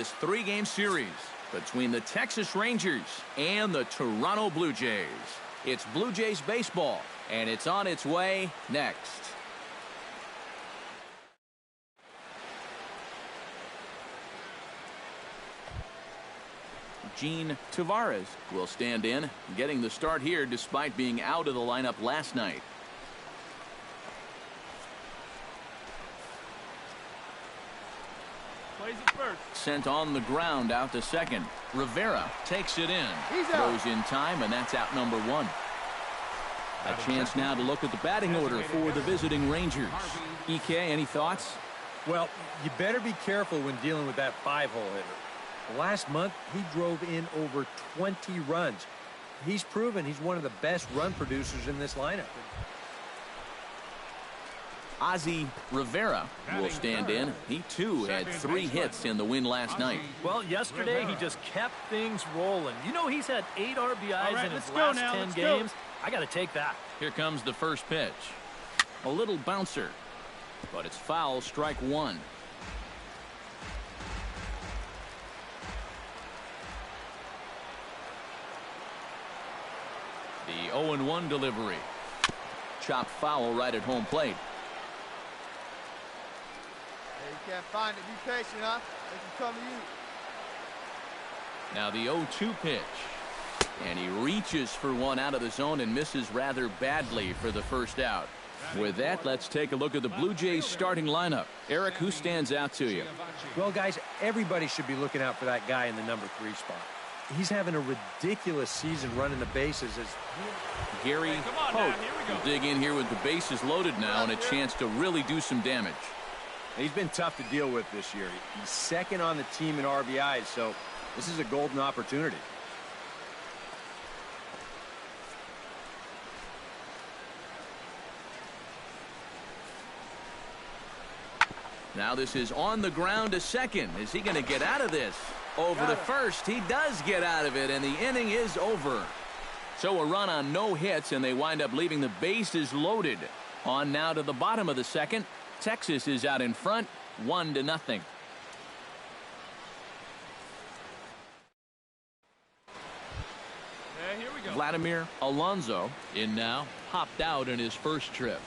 This three-game series between the Texas Rangers and the Toronto Blue Jays. It's Blue Jays baseball, and it's on its way next. Gene Tavares will stand in, getting the start here despite being out of the lineup last night. Plays it first. Sent on the ground out to second. Rivera takes it in. Throws in time, and that's out number one. A chance now to look at the batting order for the visiting Rangers. EK, any thoughts? Well, you better be careful when dealing with that 5-hole hitter. Last month, he drove in over 20 runs. He's proven he's one of the best run producers in this lineup. Ozzie Rivera will stand in. He, too, had 3 hits in the win last night. Well, yesterday he just kept things rolling. You know, he's had 8 RBIs in his last 10 games. I got to take that. Here comes the first pitch. A little bouncer, but it's foul, strike one. The 0-1 delivery. Chopped foul right at home plate. You can't find it. Be patient, huh? They can come to you. Now the 0-2 pitch. And he reaches for one out of the zone and misses rather badly for the first out. With that, let's take a look at the Blue Jays starting lineup. Eric, who stands out to you? Well, guys, everybody should be looking out for that guy in the number 3 spot. He's having a ridiculous season running the bases. As Gary Hope will dig in here with the bases loaded now and a chance to really do some damage. He's been tough to deal with this year. He's second on the team in RBIs, so this is a golden opportunity. Now this is on the ground to second. Is he going to get out of this? Over to first. He does get out of it, and the inning is over. So a run on no hits, and they wind up leaving the bases loaded. On now to the bottom of the second. Texas is out in front, 1-0. Here we go. Vladimir Alonso in now, hopped out in his first trip.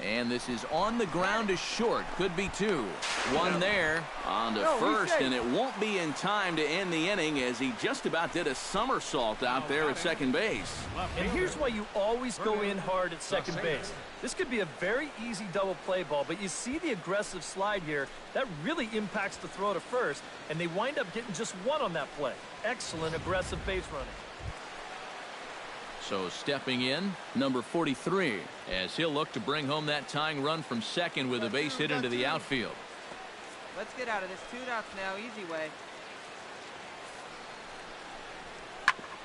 And this is on the ground to short. Could be 2. 1 there on to first, and it won't be in time to end the inning as he just about did a somersault out there at second base. And here's why you always go in hard at second base. This could be a very easy double play ball, but you see the aggressive slide here. That really impacts the throw to first, and they wind up getting just 1 on that play. Excellent aggressive base running. So stepping in, number 43, as he'll look to bring home that tying run from second with a base hit into the outfield. Let's get out of this. 2 outs now, easy way.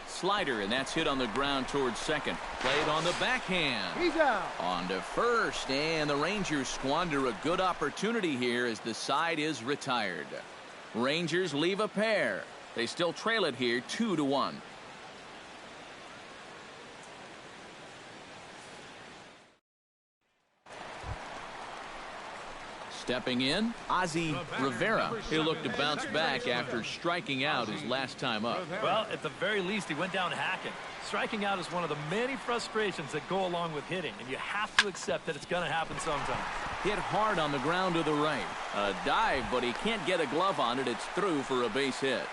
Slider, and that's hit on the ground towards second. Played on the backhand. He's out. On to first, and the Rangers squander a good opportunity here as the side is retired. Rangers leave a pair. They still trail it here 2-1. Stepping in, Ozzie Rivera. He'll look to bounce back after striking out his last time up. Well, at the very least, he went down hacking. Striking out is one of the many frustrations that go along with hitting, and you have to accept that it's going to happen sometime. Hit hard on the ground to the right. A dive, but he can't get a glove on it. It's through for a base hit.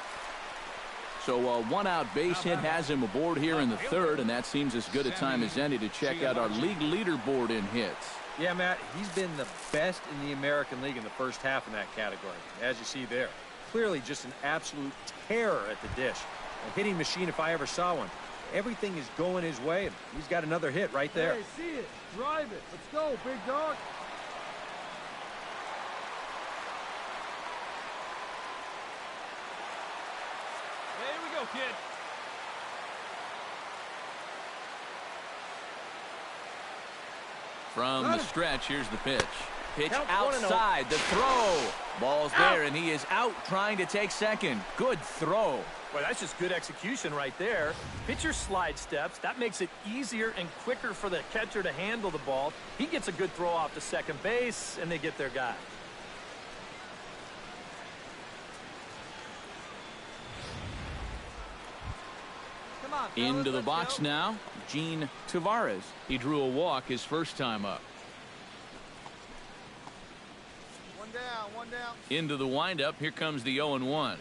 So a 1-out base hit has him aboard here in the third, and that seems as good a time as any to check out our league leaderboard in hits. Yeah, Matt, he's been the best in the American League in the first half in that category, as you see there. Clearly just an absolute terror at the dish. A hitting machine if I ever saw one. Everything is going his way, and he's got another hit right there. Hey, see it. Drive it. Let's go, big dog. Here we go, kid. From the stretch, here's the pitch. Pitch outside, the throw. Ball's there, and he is out trying to take second. Good throw. Well, that's just good execution right there. Pitcher slide steps. That makes it easier and quicker for the catcher to handle the ball. He gets a good throw off to second base, and they get their guy. Come on, fellas, Into the let's box go. now, Gene Tavares. He drew a walk his first time up. One down, one down. Into the windup, here comes the 0-1.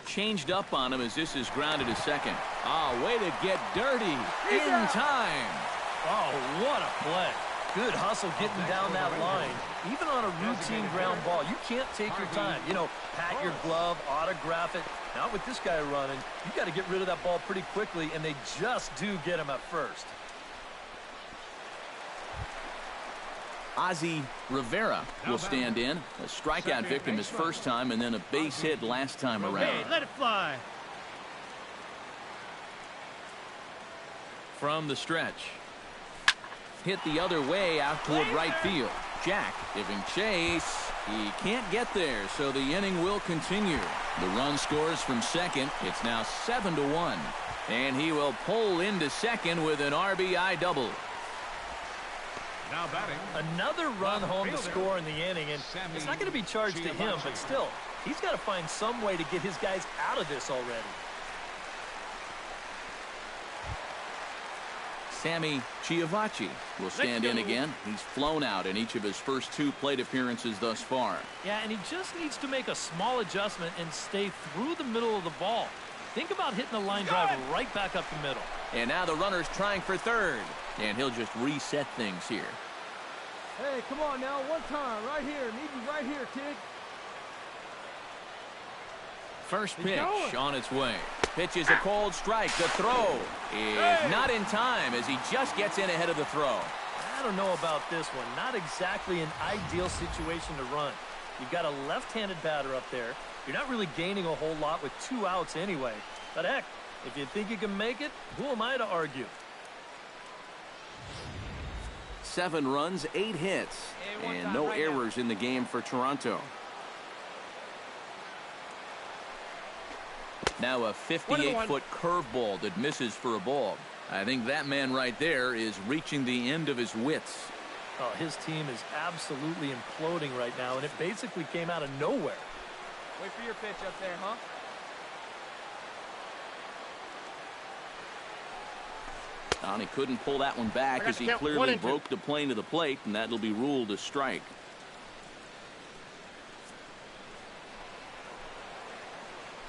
Changed up on him as this is grounded to second. Ah, way to get dirty in time. Oh, what a play. Good hustle getting down that line. Even on a routine ground ball, you can't take your time. You know, pat your glove, autograph it. Not with this guy running. You got to get rid of that ball pretty quickly, and they just do get him at first. Ozzie Rivera will stand in. A strikeout victim his first time, and then a base hit last time around. Hey, let it fly. From the stretch. Hit the other way out toward right field. Jack giving chase. He can't get there, so the inning will continue. The run scores from second. It's now 7-1. And he will pull into second with an RBI double. Now batting. Another run home to score in the inning, and it's not going to be charged to him, but still, he's got to find some way to get his guys out of this already. Sammy Chiavacci will stand in again. He's flown out in each of his first 2 plate appearances thus far. Yeah, and he just needs to make a small adjustment and stay through the middle of the ball. Think about hitting a line drive right back up the middle. And now the runner's trying for third. And he'll just reset things here. Hey, come on now, one time, right here. Need you right here, kid. First pitch on its way. Pitch is a cold strike. The throw is not in time as he just gets in ahead of the throw. I don't know about this one. Not exactly an ideal situation to run. You've got a left-handed batter up there. You're not really gaining a whole lot with 2 outs anyway. But heck, if you think you can make it, who am I to argue? 7 runs, 8 hits, and no errors in the game for Toronto. Now a 58-foot curveball that misses for a ball. I think that man right there is reaching the end of his wits. Oh, his team is absolutely imploding right now, and it basically came out of nowhere. Wait for your pitch up there, huh? And he couldn't pull that one back as he clearly broke the plane to the plate, and that'll be ruled a strike.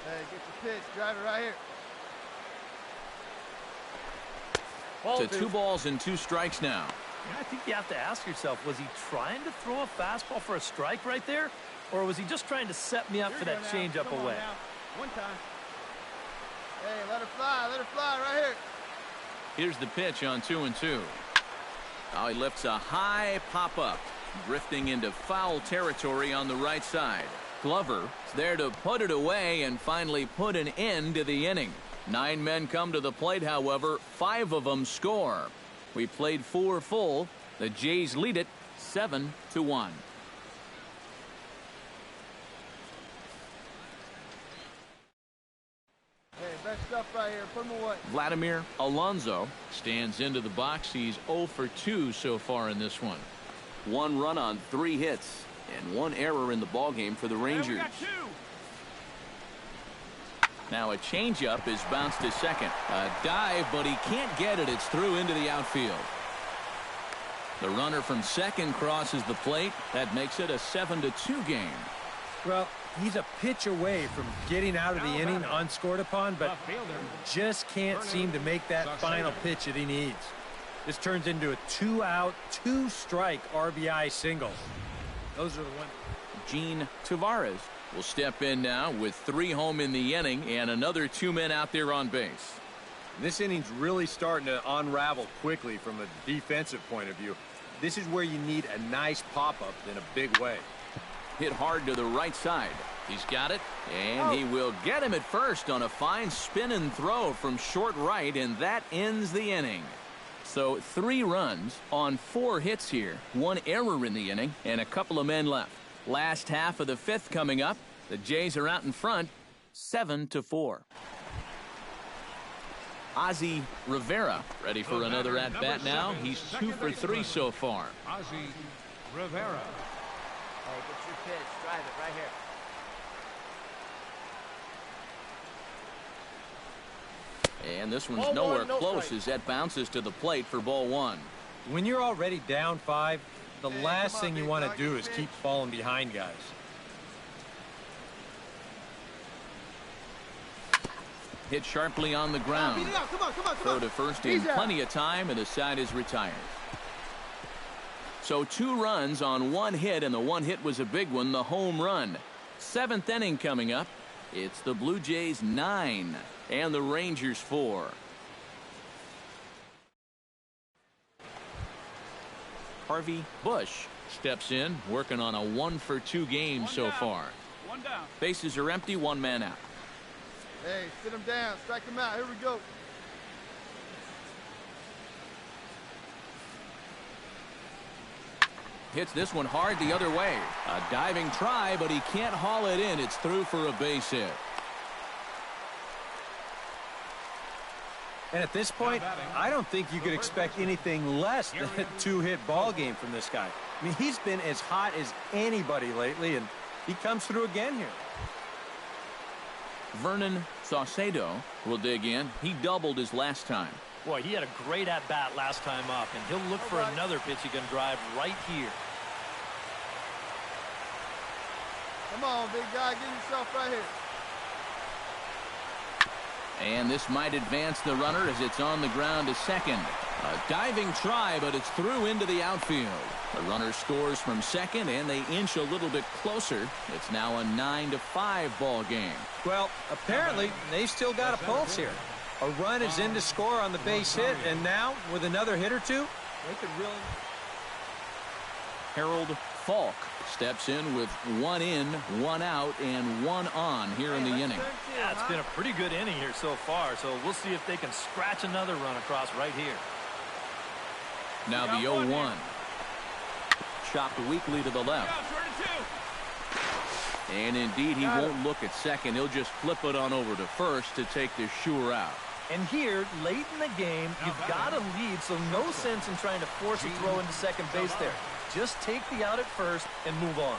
Hey, get your pitch. Drive it right here. To 2 balls and 2 strikes now. Yeah, I think you have to ask yourself, was he trying to throw a fastball for a strike right there? Or was he just trying to set me up for that changeup away? One time. Hey, let it fly right here. Here's the pitch on 2-2. Now he lifts a high pop-up, drifting into foul territory on the right side. Glover is there to put it away and finally put an end to the inning. 9 men come to the plate, however, 5 of them score. We played 4 full. The Jays lead it 7-1. Hey, best stuff right here. Put them away. Vladimir Alonso stands into the box. He's 0 for 2 so far in this one. 1 run on 3 hits and 1 error in the ballgame for the Rangers. Now a changeup is bounced to second. A dive, but he can't get it. It's through into the outfield. The runner from second crosses the plate. That makes it a 7-2 game. Well, he's a pitch away from getting out of the inning unscored upon, but just can't seem to make that final pitch that he needs. This turns into a 2-out, 2-strike RBI single. Those are the ones. Gene Tavares will step in now with 3 home in the inning and another 2 men out there on base. This inning's really starting to unravel quickly from a defensive point of view. This is where you need a nice pop-up in a big way. Hit hard to the right side. He's got it, and he will get him at first on a fine spin and throw from short right, and that ends the inning. So 3 runs on 4 hits here, 1 error in the inning, and a couple of men left. Last half of the 5th coming up. The Jays are out in front, 7-4. Ozzie Rivera ready for another at-bat now. He's 2 for 3 so far. Ozzie Rivera. Hey, get your pitch. Drive it right here. And this one's nowhere close as that bounces to the plate for ball 1. When you're already down 5, the last thing you want to do is keep falling behind guys. Hit sharply on the ground. Throw to first in plenty of time, and the side is retired. So 2 runs on 1 hit, and the 1 hit was a big one, the home run. 7th inning coming up. It's the Blue Jays 9 and the Rangers 4. Harvey Bush steps in, working on a 1 for 2 game so far. 1 down. Bases are empty, 1 man out. Hey, sit him down. Strike him out. Here we go. Hits this one hard the other way. A diving try, but he can't haul it in. It's through for a base hit. And at this point, I don't think you could expect anything less than a 2-hit ball game from this guy. I mean, he's been as hot as anybody lately, and he comes through again here. Vernon Saucedo will dig in. He doubled his last time. Boy, he had a great at-bat last time up, and he'll look for another pitch he can drive right here. Come on, big guy. Get yourself right here. And this might advance the runner as it's on the ground to second. A diving try, but it's through into the outfield. The runner scores from second, and they inch a little bit closer. It's now a 9-5 ball game. Well, apparently, they've still got a pulse here. A run is in to score on the base hit, and now, with another hit or two, they could really... Harold Falk steps in with 1 in, 1 out, and 1 on here in the inning. Yeah, it's been a pretty good inning here so far, so we'll see if they can scratch another run across right here. Now the 0-1. Chopped weakly to the left. And indeed, he won't look at second. He'll just flip it on over to first to take the sure out. And here, late in the game, you've got a lead, so no sense in trying to force a throw into second base there. Just take the out at first and move on.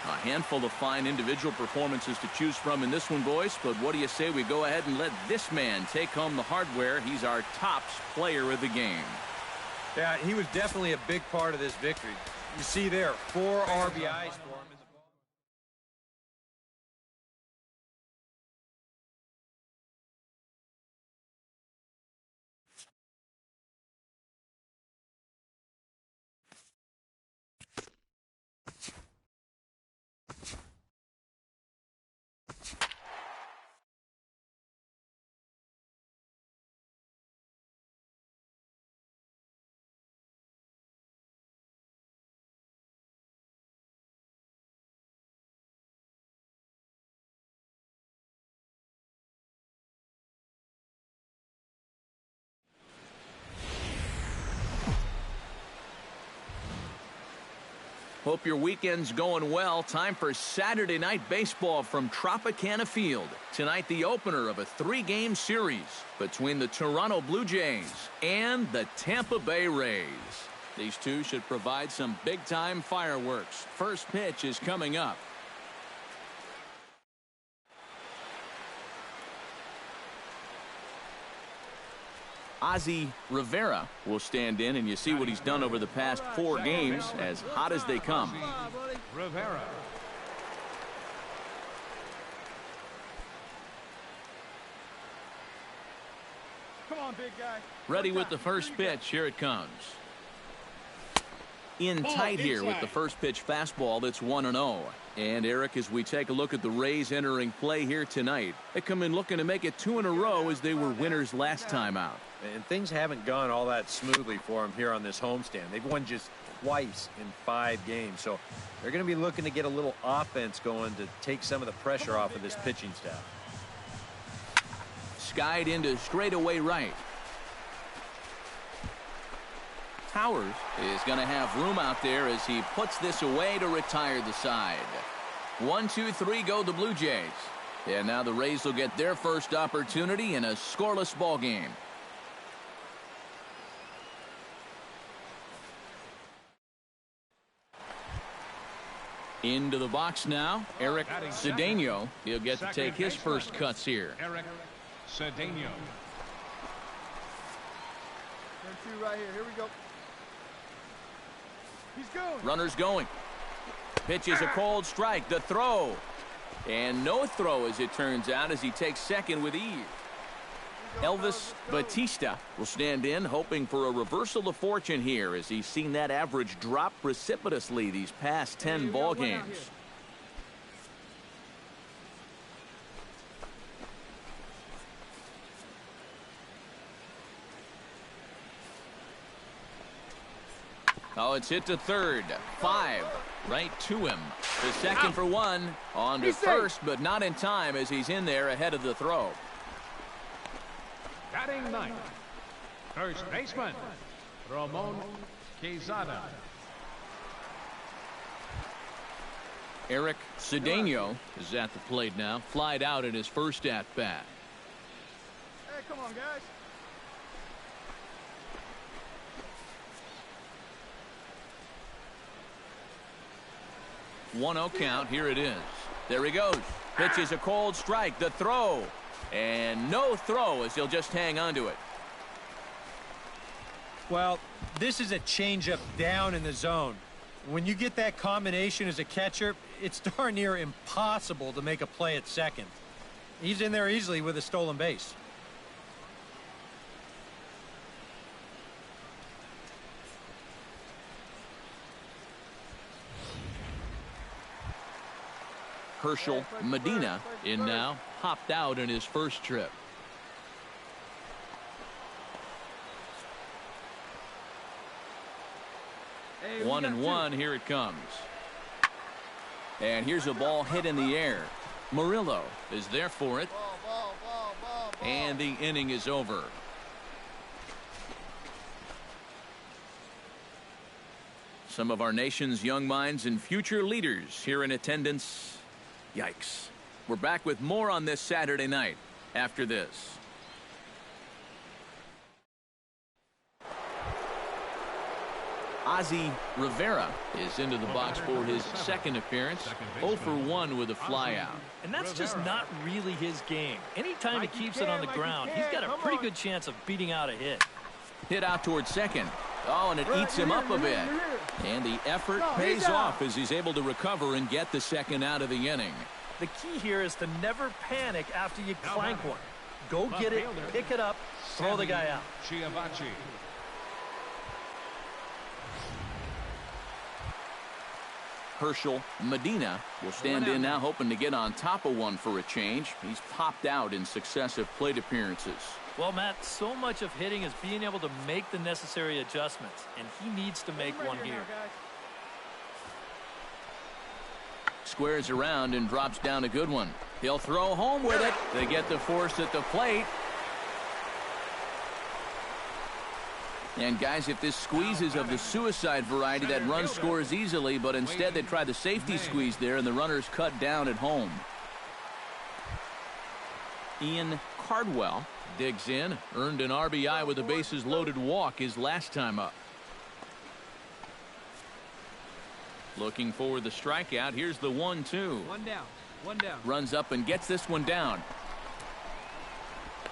A handful of fine individual performances to choose from in this one, boys. But what do you say we go ahead and let this man take home the hardware? He's our tops player of the game. Yeah, he was definitely a big part of this victory. You see there, 4 RBIs for him. Hope your weekend's going well. Time for Saturday night baseball from Tropicana Field. Tonight, the opener of a 3-game series between the Toronto Blue Jays and the Tampa Bay Rays. These two should provide some big-time fireworks. First pitch is coming up. Ozzie Rivera will stand in, and you see what he's done over the past 4 games, as hot as they come. Rivera. Come on, big guy. Ready with the first pitch. Here it comes. In tight here with the first pitch fastball. That's 1-0. And Eric, as we take a look at the Rays entering play here tonight, they come in looking to make it 2 in a row as they were winners last time out. And things haven't gone all that smoothly for them here on this homestand. They've won just twice in 5 games. So they're going to be looking to get a little offense going to take some of the pressure off of this pitching staff. Skied into straightaway right. Towers is going to have room out there as he puts this away to retire the side. 1, 2, 3 go the Blue Jays. And now the Rays will get their first opportunity in a scoreless ball game. Into the box now, Eric Cedeno. He'll get to take his first cuts here. Eric Cedeno. Turn 2 right here. Here we go. He's going. Runners going. Pitch is a cold strike. The throw. And no throw, as it turns out, as he takes second with ease. Elvis Batista will stand in, hoping for a reversal of fortune here, as he's seen that average drop precipitously these past 10 ball games. Oh, it's hit to third. 5 right to him. The second for 1 on to first, but not in time as he's in there ahead of the throw. Batting ninth, first baseman, Ramon Quezada. Eric Cedeno is at the plate now. Flied out in his first at-bat. Hey, come on, guys. One 1-0 count. Here it is. There he goes. Pitch is a cold strike. The throw. And no throw, as he'll just hang on to it. Well, this is a changeup down in the zone. When you get that combination as a catcher, it's darn near impossible to make a play at second. He's in there easily with a stolen base. Herschel Medina in now. Hopped out in his first trip. Hey, 1-1. Here it comes. And here's a ball hit in the air. Murillo is there for it. Ball. And the inning is over. Some of our nation's young minds and future leaders here in attendance. Yikes. We're back with more on this Saturday night after this. Ozzie Rivera is into the box for his second appearance. 0 for 1 with a flyout. And that's just not really his game. Anytime he keeps it on the ground, he's got a pretty good chance of beating out a hit. Hit out towards second. Oh, and it eats him up a bit. And the effort pays off as he's able to recover and get the second out of the inning. The key here is to never panic after you clank one. Go get it, pick it up, throw the guy out. Chiavachi. Herschel Medina will stand in now, hoping to get on top of one for a change. He's popped out in successive plate appearances. Well, Matt, so much of hitting is being able to make the necessary adjustments, and he needs to make one here. Squares around and drops down a good one. He'll throw home with it. They get the force at the plate. And guys, if this squeeze is of the suicide variety, that run scores easily, but instead they try the safety squeeze there, and the runner's cut down at home. Ian Cardwell digs in, earned an RBI with a bases loaded walk his last time up. Looking for the strikeout. Here's the 1-2. One down. Runs up and gets this one down.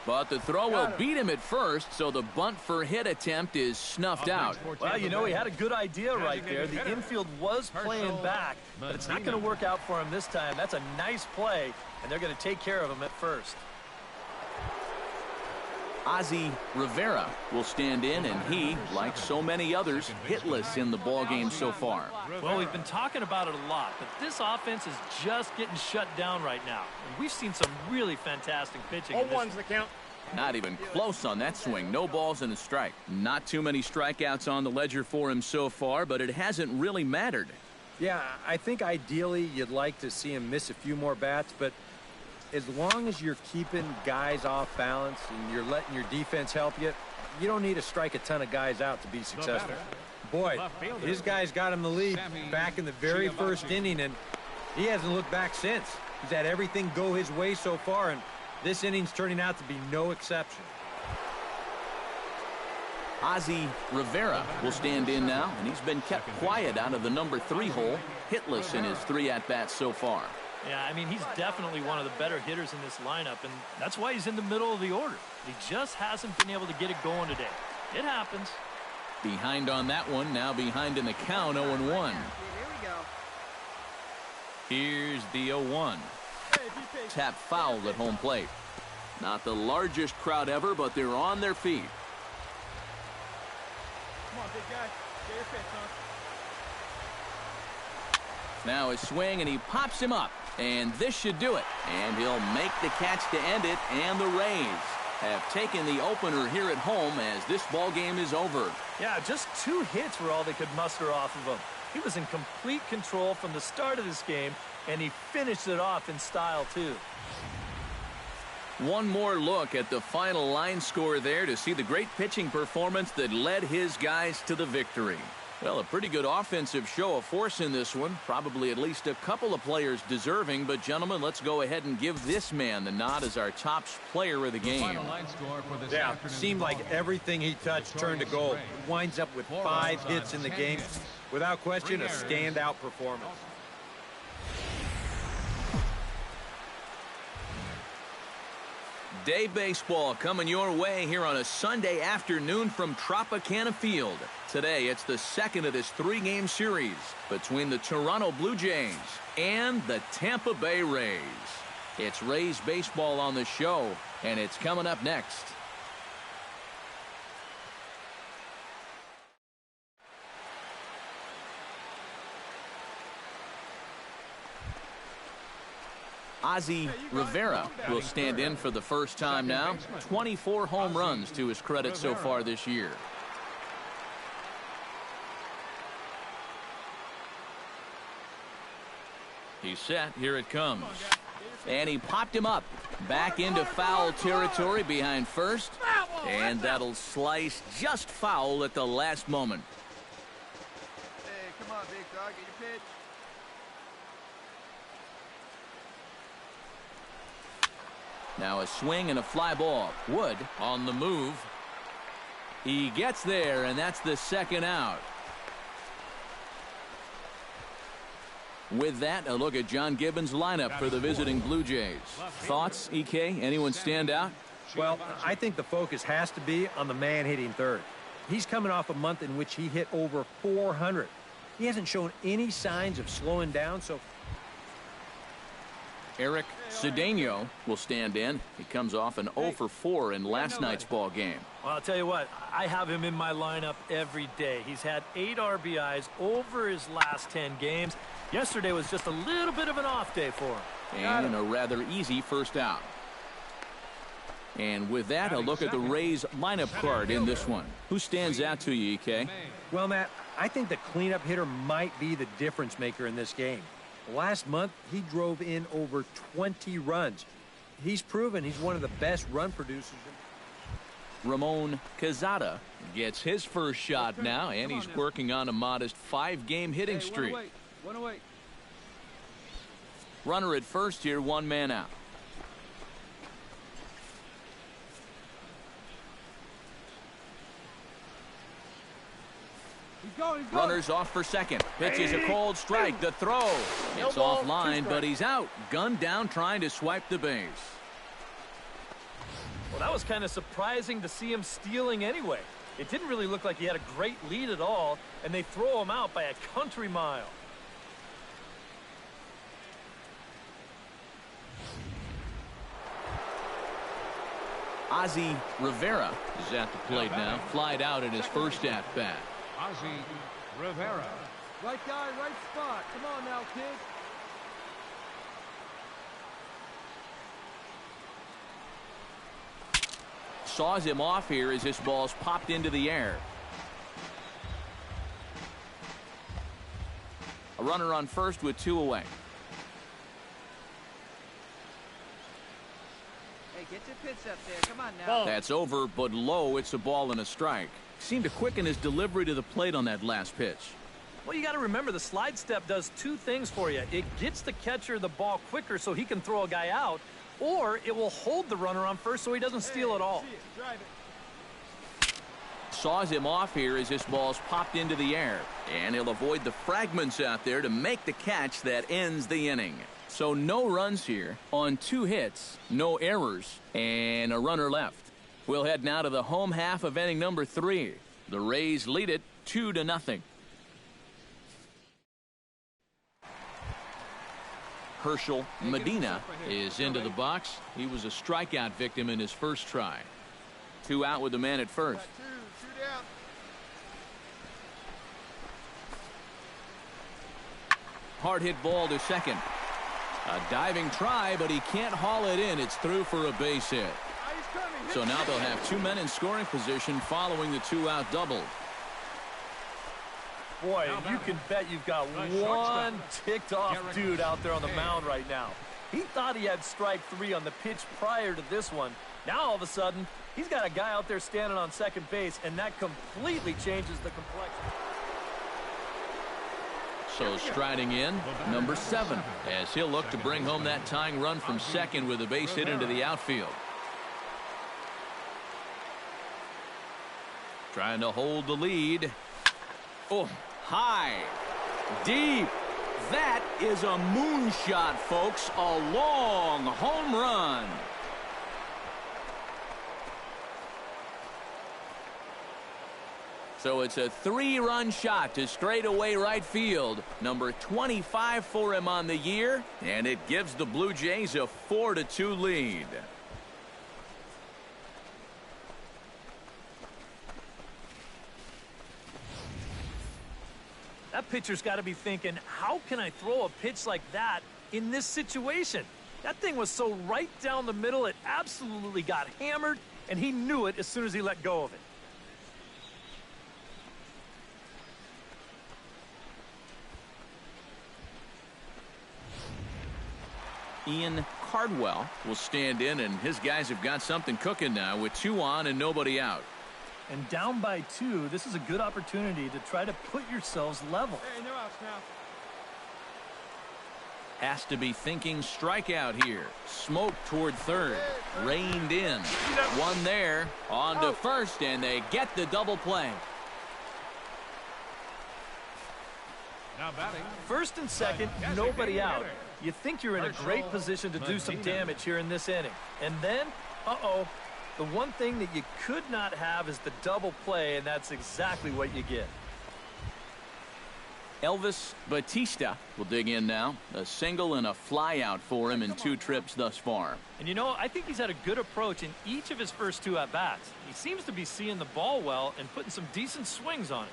But the throw will beat him at first, so the bunt for hit attempt is snuffed out. Well, you know, he had a good idea right there. The infield was playing back, but it's not going to work out for him this time. That's a nice play, and they're going to take care of him at first. Ozzie Rivera will stand in, and he, like so many others, hitless in the ballgame so far. Well, we've been talking about it a lot, but this offense is just getting shut down right now. And we've seen some really fantastic pitching. 0-1's the count. Not even close on that swing. No balls and a strike. Not too many strikeouts on the ledger for him so far, but it hasn't really mattered. Yeah, I think ideally you'd like to see him miss a few more bats, but as long as you're keeping guys off balance and you're letting your defense help you, you don't need to strike a ton of guys out to be successful. Boy, his guys got him the lead back in the very first inning, and he hasn't looked back since. He's had everything go his way so far, and this inning's turning out to be no exception. Ozzie Rivera will stand in now, and he's been kept quiet out of the number 3 hole, hitless in his 3 at-bats so far. Yeah, I mean, he's definitely one of the better hitters in this lineup, and that's why he's in the middle of the order. He just hasn't been able to get it going today. It happens. Behind on that one, now behind in the count, 0-1. Here we go. Here's the 0-1. Tap foul at home plate. Not the largest crowd ever, but they're on their feet. Come on, big guy. Get your pitch, huh? Now a swing, and he pops him up. And this should do it. And he'll make the catch to end it, and the Rays have taken the opener here at home as this ball game is over. Yeah, just 2 hits were all they could muster off of him. He was in complete control from the start of this game, and he finished it off in style, too. One more look at the final line score there to see the great pitching performance that led his guys to the victory. Well, a pretty good offensive show of force in this one. Probably at least a couple of players deserving. But, gentlemen, let's go ahead and give this man the nod as our top player of the game. Yeah, seemed like everything he touched turned to gold. Winds up with 5 hits in the game. Without question, a standout performance. Day baseball coming your way here on a Sunday afternoon from Tropicana Field. Today, it's the second of this 3-game series between the Toronto Blue Jays and the Tampa Bay Rays. It's Rays baseball on the show, and it's coming up next. Ozzie Rivera will stand in for the first time now. 24 home runs to his credit so far this year. He's set. Here it comes. And he popped him up. Back into foul territory behind first. And that'll slice just foul at the last moment. Hey, come on, big dog. Get your pitch. Now a swing and a fly ball. Wood on the move. He gets there, and that's the second out. With that, a look at John Gibbons' lineup for the visiting Blue Jays. Thoughts, EK? Anyone stand out? Well, I think the focus has to be on the man hitting third. He's coming off a month in which he hit over 400. He hasn't shown any signs of slowing down, so... Eric Cedeno will stand in. He comes off an 0 for 4 in last night's ball game. Well, I'll tell you what, I have him in my lineup every day. He's had 8 RBIs over his last 10 games. Yesterday was just a little bit of an off day for him. And a rather easy first out. And with that, a look at the Rays lineup card in this one. Who stands out to you, EK? Well, Matt, I think the cleanup hitter might be the difference maker in this game. Last month, he drove in over 20 runs. He's proven he's one of the best run producers. Ramon Quezada gets his first shot now, and he's working on a modest 5-game hitting streak. One away. Runner at first here, 1 man out. He's going. Runners off for second. Pitches a cold strike. The throw. It's offline, but he's out. Gunned down trying to swipe the base. Well, that was kind of surprising to see him stealing anyway. It didn't really look like he had a great lead at all, and they throw him out by a country mile. Ozzie Rivera is at the plate now. Flied out in his first at-bat. Ozzie Rivera. Right guy, right spot. Come on now, kid. Saws him off here as this ball's popped into the air. A runner on first with 2 away. pitch up there. Come on now. That's over, but low. It's a ball and a strike. Seemed to quicken his delivery to the plate on that last pitch. Well, you got to remember the slide step does two things for you. It gets the catcher the ball quicker so he can throw a guy out, or it will hold the runner on first so he doesn't steal it all. Saws him off here as this ball's popped into the air. And he'll avoid the fragments out there to make the catch that ends the inning. So no runs here on 2 hits, no errors, and a runner left. We'll head now to the home half of inning number 3. The Rays lead it 2-0. Herschel Medina is into the box. He was a strikeout victim in his first try. 2 out with the man at first. Hard hit ball to second. A diving try, but he can't haul it in. It's through for a base hit. So now they'll have 2 men in scoring position following the 2-out double. Boy, you can bet you've got one ticked off dude out there on the mound right now. He thought he had strike 3 on the pitch prior to this one. Now all of a sudden, he's got a guy out there standing on second base, and that completely changes the complexion. So striding in, number 7, as he'll look to bring home that tying run from second with a base hit into the outfield. Trying to hold the lead. Oh, high, deep. That is a moonshot, folks. A long home run. So it's a 3-run shot to straightaway right field. Number 25 for him on the year, and it gives the Blue Jays a 4-2 lead. That pitcher's got to be thinking, how can I throw a pitch like that in this situation? That thing was so right down the middle, it absolutely got hammered, and he knew it as soon as he let go of it. Ian Cardwell will stand in, and his guys have got something cooking now with 2 on and nobody out. And down by 2, this is a good opportunity to try to put yourselves level. Hey, no outs now. Has to be thinking strikeout here. Smoke toward third. Reined in. 1 there. On to first, and they get the double play. Now batting. First and second, nobody out. You think you're in a great position to do some damage here in this inning. And then, the one thing that you could not have is the double play, and that's exactly what you get. Elvis Batista will dig in now. A single and a fly out for him in 2 trips thus far. And you know, I think he's had a good approach in each of his first 2 at-bats. He seems to be seeing the ball well and putting some decent swings on it.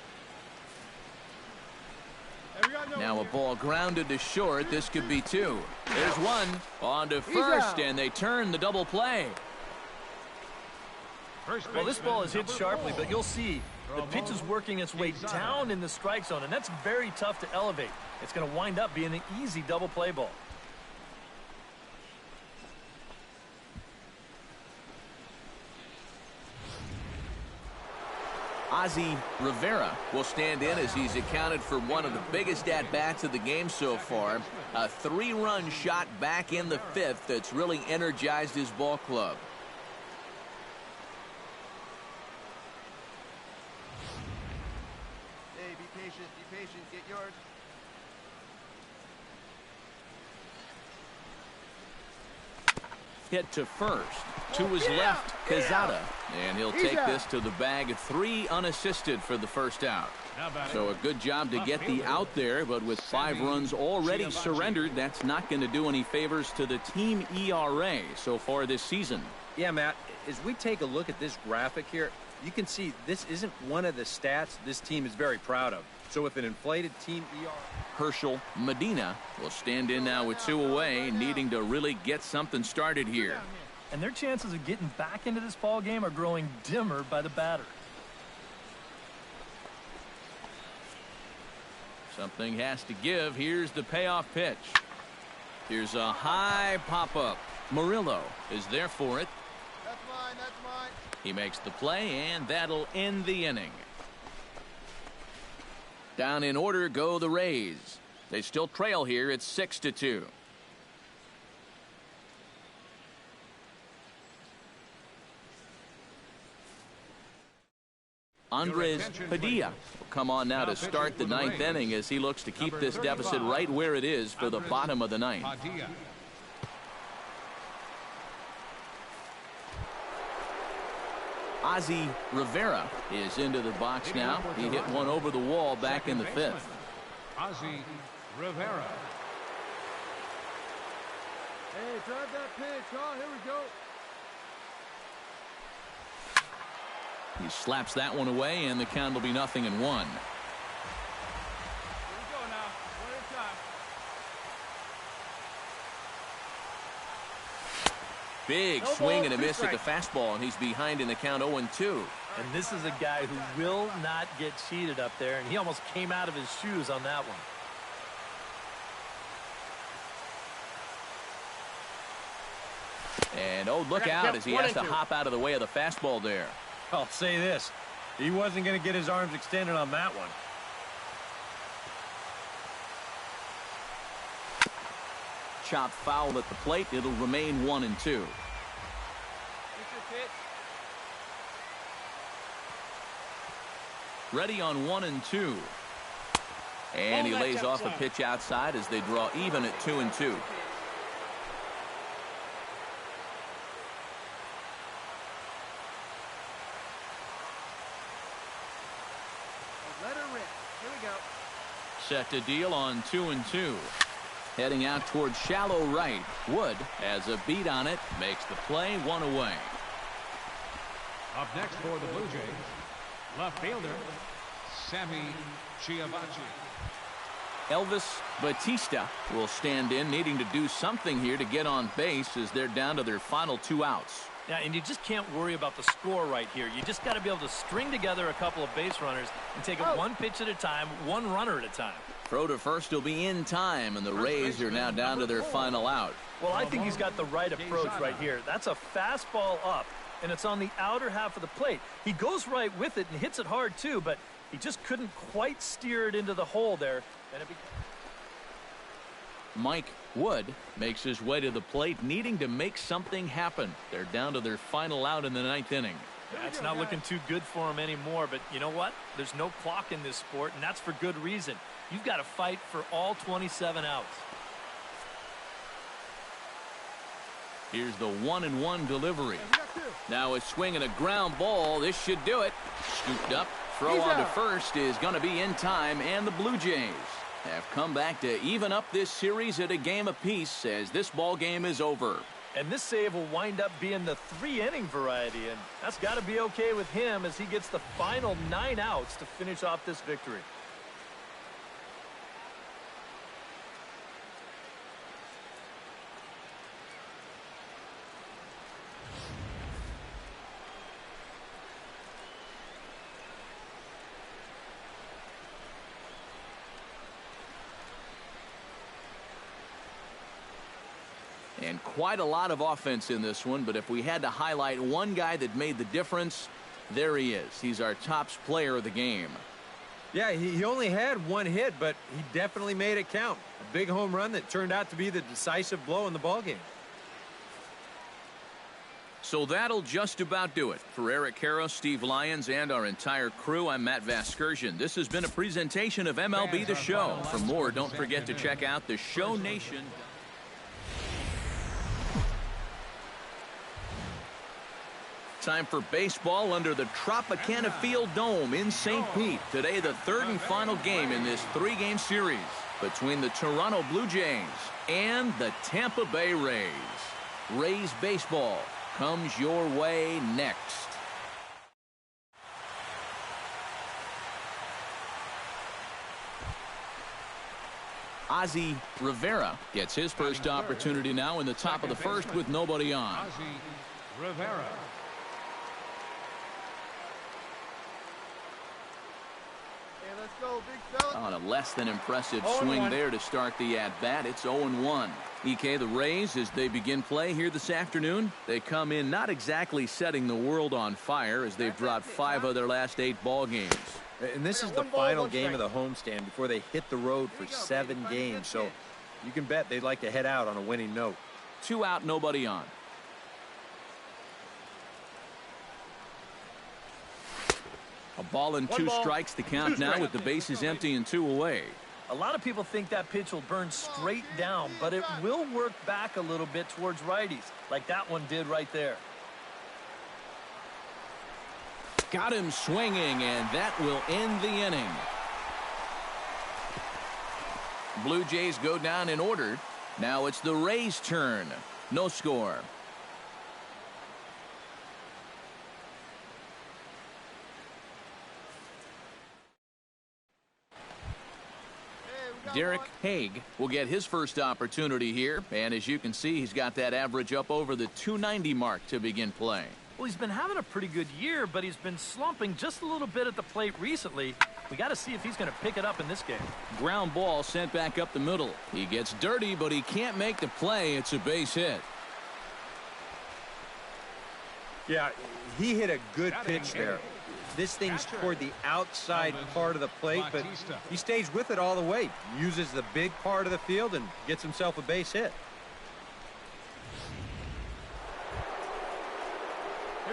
Now a ball grounded to short. This could be 2. There's 1. On to first, and they turn the double play. Well, this ball is hit sharply, but you'll see the pitch is working its way down in the strike zone, and that's very tough to elevate. It's going to wind up being an easy double play ball. Ozzie Rivera will stand in as he's accounted for one of the biggest at-bats of the game so far. A 3-run shot back in the 5th that's really energized his ball club. Hey, be patient, get yours. Hit to first. To his left, Quezada. And he'll take this to the bag. 3 unassisted for the first out. So a good job to get the out there, but with 5 runs already surrendered, that's not going to do any favors to the team ERA so far this season. Yeah, Matt, as we take a look at this graphic here, you can see this isn't one of the stats this team is very proud of. So with an inflated team ERA... Herschel Medina will stand in now with 2 away, needing to really get something started here. And their chances of getting back into this ball game are growing dimmer by the batter. Something has to give. Here's the payoff pitch. Here's a high pop-up. Murillo is there for it. that's mine. He makes the play, and that'll end the inning. Down in order go the Rays. They still trail here. It's 6-2. Andres Padilla will come on now to start the ninth inning as he looks to keep this deficit right where it is for the bottom of the ninth. Ozzie Rivera is into the box now. He hit one over the wall back in the fifth. Ozzie Rivera. Hey, drive that pitch, huh? Here we go. He slaps that one away, and the count will be 0-1. Here we go now. One at a time. Big swing and a miss at the fastball, and he's behind in the count 0-2. And this is a guy who will not get cheated up there, and he almost came out of his shoes on that one. And oh, look out as he has to hop out of the way of the fastball there. I'll say this. He wasn't going to get his arms extended on that one. Chopped foul at the plate. It'll remain 1-2. Ready on 1-2. And he lays off a pitch outside as they draw even at 2-2. Set to deal on 2-2. Heading out towards shallow right. Wood has a beat on it. Makes the play, one away. Up next for the Blue Jays, left fielder, Sammy Chiavachi. Elvis Batista will stand in, needing to do something here to get on base as they're down to their final 2 outs. Yeah, and you just can't worry about the score right here. You just got to be able to string together a couple of base runners and take it one pitch at a time, one runner at a time. Throw to first will be in time, and the Rays are now down to their final out. Well, I think he's got the right approach right here. That's a fastball up, and it's on the outer half of the plate. He goes right with it and hits it hard, too, but he just couldn't quite steer it into the hole there. And Mike Wood makes his way to the plate, needing to make something happen. They're down to their final out in the 9th inning. Yeah, it's not looking too good for him anymore, but you know what? There's no clock in this sport, and that's for good reason. You've got to fight for all 27 outs. Here's the 1-1 delivery. Now a swing and a ground ball. This should do it. Scooped up. Throw on to first is going to be in time, and the Blue Jays have come back to even up this series at a game apiece as this ball game is over. And this save will wind up being the 3-inning variety, and that's got to be okay with him as he gets the final 9 outs to finish off this victory. And quite a lot of offense in this one, but if we had to highlight one guy that made the difference, there he is. He's our top player of the game. Yeah, he only had 1 hit, but he definitely made it count. A big home run that turned out to be the decisive blow in the ballgame. So that'll just about do it. For Eric Karros, Steve Lyons, and our entire crew, I'm Matt Vasgersian. This has been a presentation of MLB The Show. For more, don't forget to check out the Show Nation. Time for baseball under the Tropicana Field Dome in St. Pete. Today, the 3rd and final game in this 3-game series between the Toronto Blue Jays and the Tampa Bay Rays. Rays baseball comes your way next. Ozzie Rivera gets his first opportunity now in the top of the 1st with nobody on. Ozzie Rivera. Hey, let's go, big fella. On a less than impressive 0-1. swing there to start the at-bat. It's 0-1. EK, the Rays, as they begin play here this afternoon, they come in not exactly setting the world on fire as they've dropped 5 of their last 8 ball games. And this is the final game of the homestand before they hit the road for 7 games. So you can bet they'd like to head out on a winning note. 2 out, nobody on. A ball and 2 strikes to count now with the bases empty and 2 away. A lot of people think that pitch will burn straight down, but it will work back a little bit towards righties, like that one did right there. Got him swinging, and that will end the inning. Blue Jays go down in order. Now it's the Rays' turn. No score. Derek Haig will get his first opportunity here, and as you can see, he's got that average up over the 290 mark to begin play. Well, he's been having a pretty good year, but he's been slumping just a little bit at the plate recently. We got to see if he's going to pick it up in this game. Ground ball sent back up the middle. He gets dirty, but he can't make the play. It's a base hit. Yeah, he hit a good pitch there. This thing's toward the outside part of the plate, but he stays with it all the way. Uses the big part of the field and gets himself a base hit.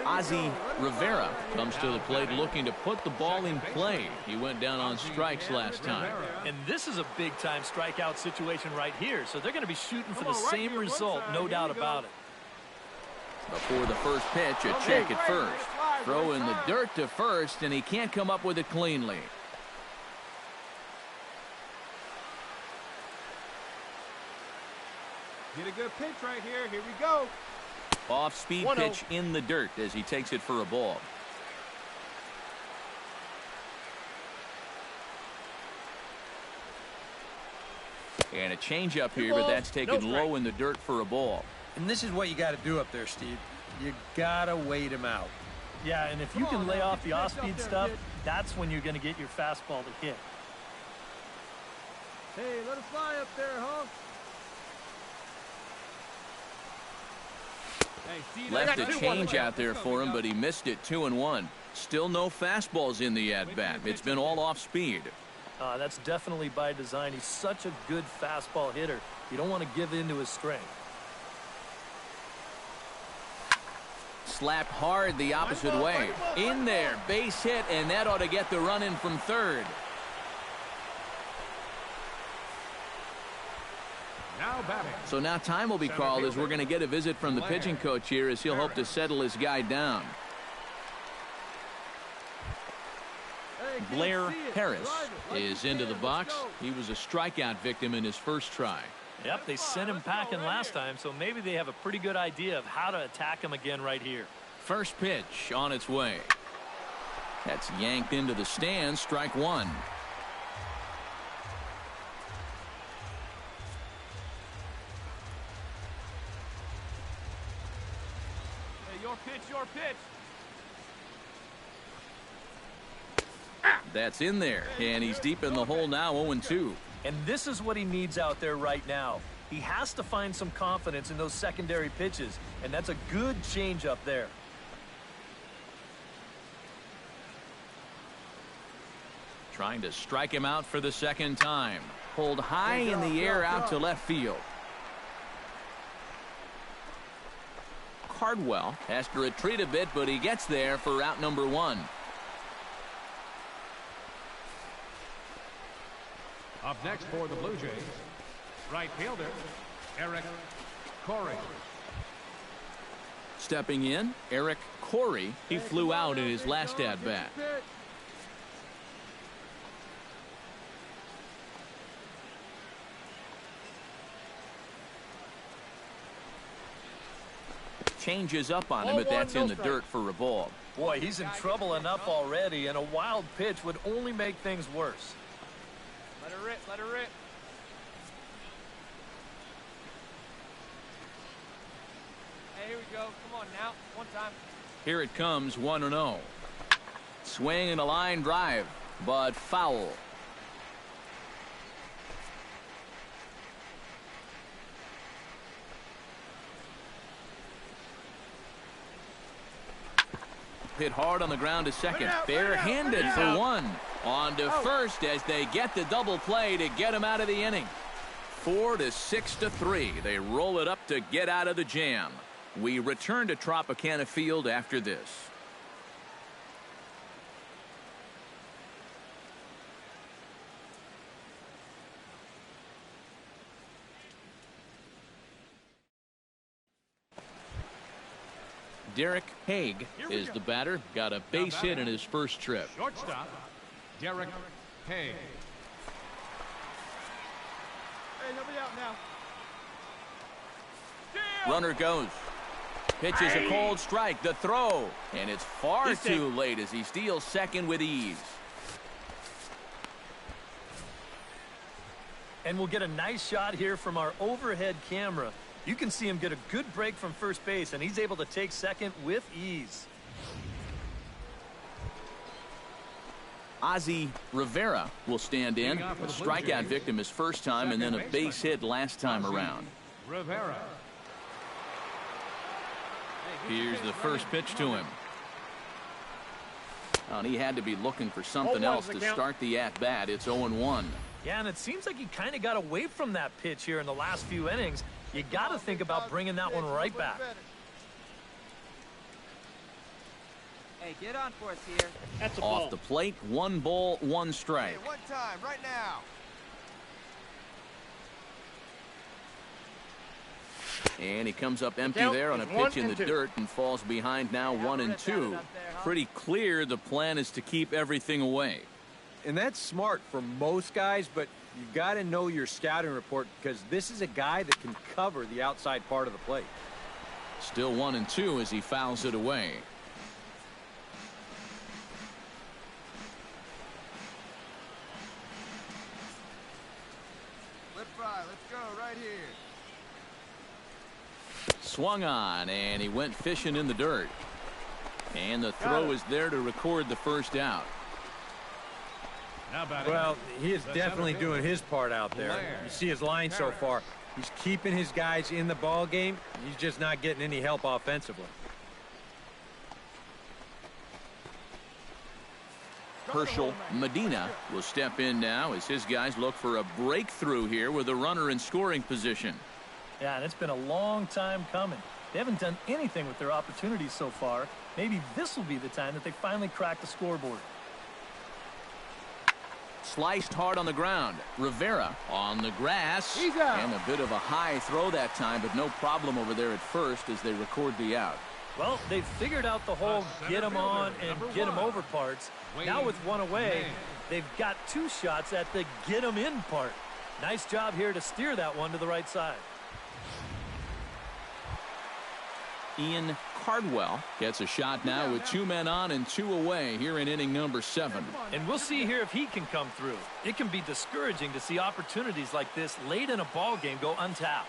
Ozzie Rivera comes to the plate looking to put the ball in play. He went down on strikes last time. And this is a big-time strikeout situation right here, so they're going to be shooting for the same result, no doubt about it. Before the first pitch, a check at first. Throw in the dirt to first, and he can't come up with it cleanly. Get a good pitch right here. Here we go. Off-speed pitch in the dirt as he takes it for a ball. And a changeup here, but that's taken low in the dirt for a ball. And this is what you got to do up there, Steve. You got to wait him out. Yeah, and if you can lay off the off-speed stuff, that's when you're going to get your fastball to hit. Hey, let it fly up there, huh? Left a change out there for him, but he missed it. 2-1. Still no fastballs in the at-bat. It's been all off speed. That's definitely by design. He's such a good fastball hitter. You don't want to give in to his strength. Slapped hard the opposite way. In there, base hit, and that ought to get the run in from third. Now batting. So now time will be called as we're going to get a visit from the pitching coach here as he'll hope to settle his guy down. Blair Harris is into the box. He was a strikeout victim in his first try. Yep, they sent him packing last time, so maybe they have a pretty good idea of how to attack him again right here. First pitch on its way. That's yanked into the stands. Strike one. Hey, your pitch, your pitch. That's in there, and he's deep in the hole now, 0-2. And this is what he needs out there right now. He has to find some confidence in those secondary pitches, and that's a good change up there. Trying to strike him out for the second time. Pulled high in the air out to left field. Cardwell has to retreat a bit, but he gets there for out number one. Up next for the Blue Jays, right fielder, Eric Corey. Stepping in, Eric Corey. He flew out in his last at-bat. Changes up on him, but that's in the dirt for a ball. Boy, he's in trouble enough already, and a wild pitch would only make things worse. Let her rip, let her rip. Hey, here we go. Come on now. One time. Here it comes, 1-0. Swing and a line drive, but foul. Hit hard on the ground to second. Bare-handed for one. On to first as they get the double play to get him out of the inning. 4-6-3. They roll it up to get out of the jam. We return to Tropicana Field after this. Derek Haig is the batter. Got a base hit in his first trip. Shortstop, Derek Haig. Hey, nobody out now. Runner goes. Pitches a cold strike. The throw. And it's far too late as he steals second with ease. And we'll get a nice shot here from our overhead camera. You can see him get a good break from first base, and he's able to take second with ease. Ozzie Rivera will stand in. A strikeout victim his first time and then a base hit last time around. Rivera. Here's the first pitch to him. And he had to be looking for something else to start the at-bat. It's 0-1. Yeah, and it seems like he kind of got away from that pitch here in the last few innings. You got to think about bringing that one right back. Hey, get on for us here. That's a Off ball. the plate, 1 ball, 1 strike. Hey, one time, right now. And he comes up empty Count there on a is 1 pitch in the and 2. dirt and falls behind now 1-2. Pretty clear the plan is to keep everything away. And that's smart for most guys, but you got to know your scouting report because this is a guy that can cover the outside part of the plate. Still 1-2 as he fouls it away. Let's fly. Let's go right here. Swung on, and he went fishing in the dirt. And the throw is there to record the first out. Now batting. Well, he is The definitely center doing fielder, his part out there. Blair. You see his line so far. He's keeping his guys in the ball game. He's just not getting any help offensively. Herschel Medina will step in now as his guys look for a breakthrough here with a runner in scoring position. Yeah, and it's been a long time coming. They haven't done anything with their opportunities so far. Maybe this will be the time that they finally crack the scoreboard. Sliced hard on the ground. Rivera on the grass. He's out. And a bit of a high throw that time, but no problem over there at first as they record the out. Well, they've figured out the whole get him on and get him over parts. Now with one away, they've got 2 shots at the get him in part. Nice job here to steer that one to the right side. Ian Cardwell gets a shot now with 2 men on and 2 away here in inning number 7. And we'll see here if he can come through. It can be discouraging to see opportunities like this late in a ball game go untapped.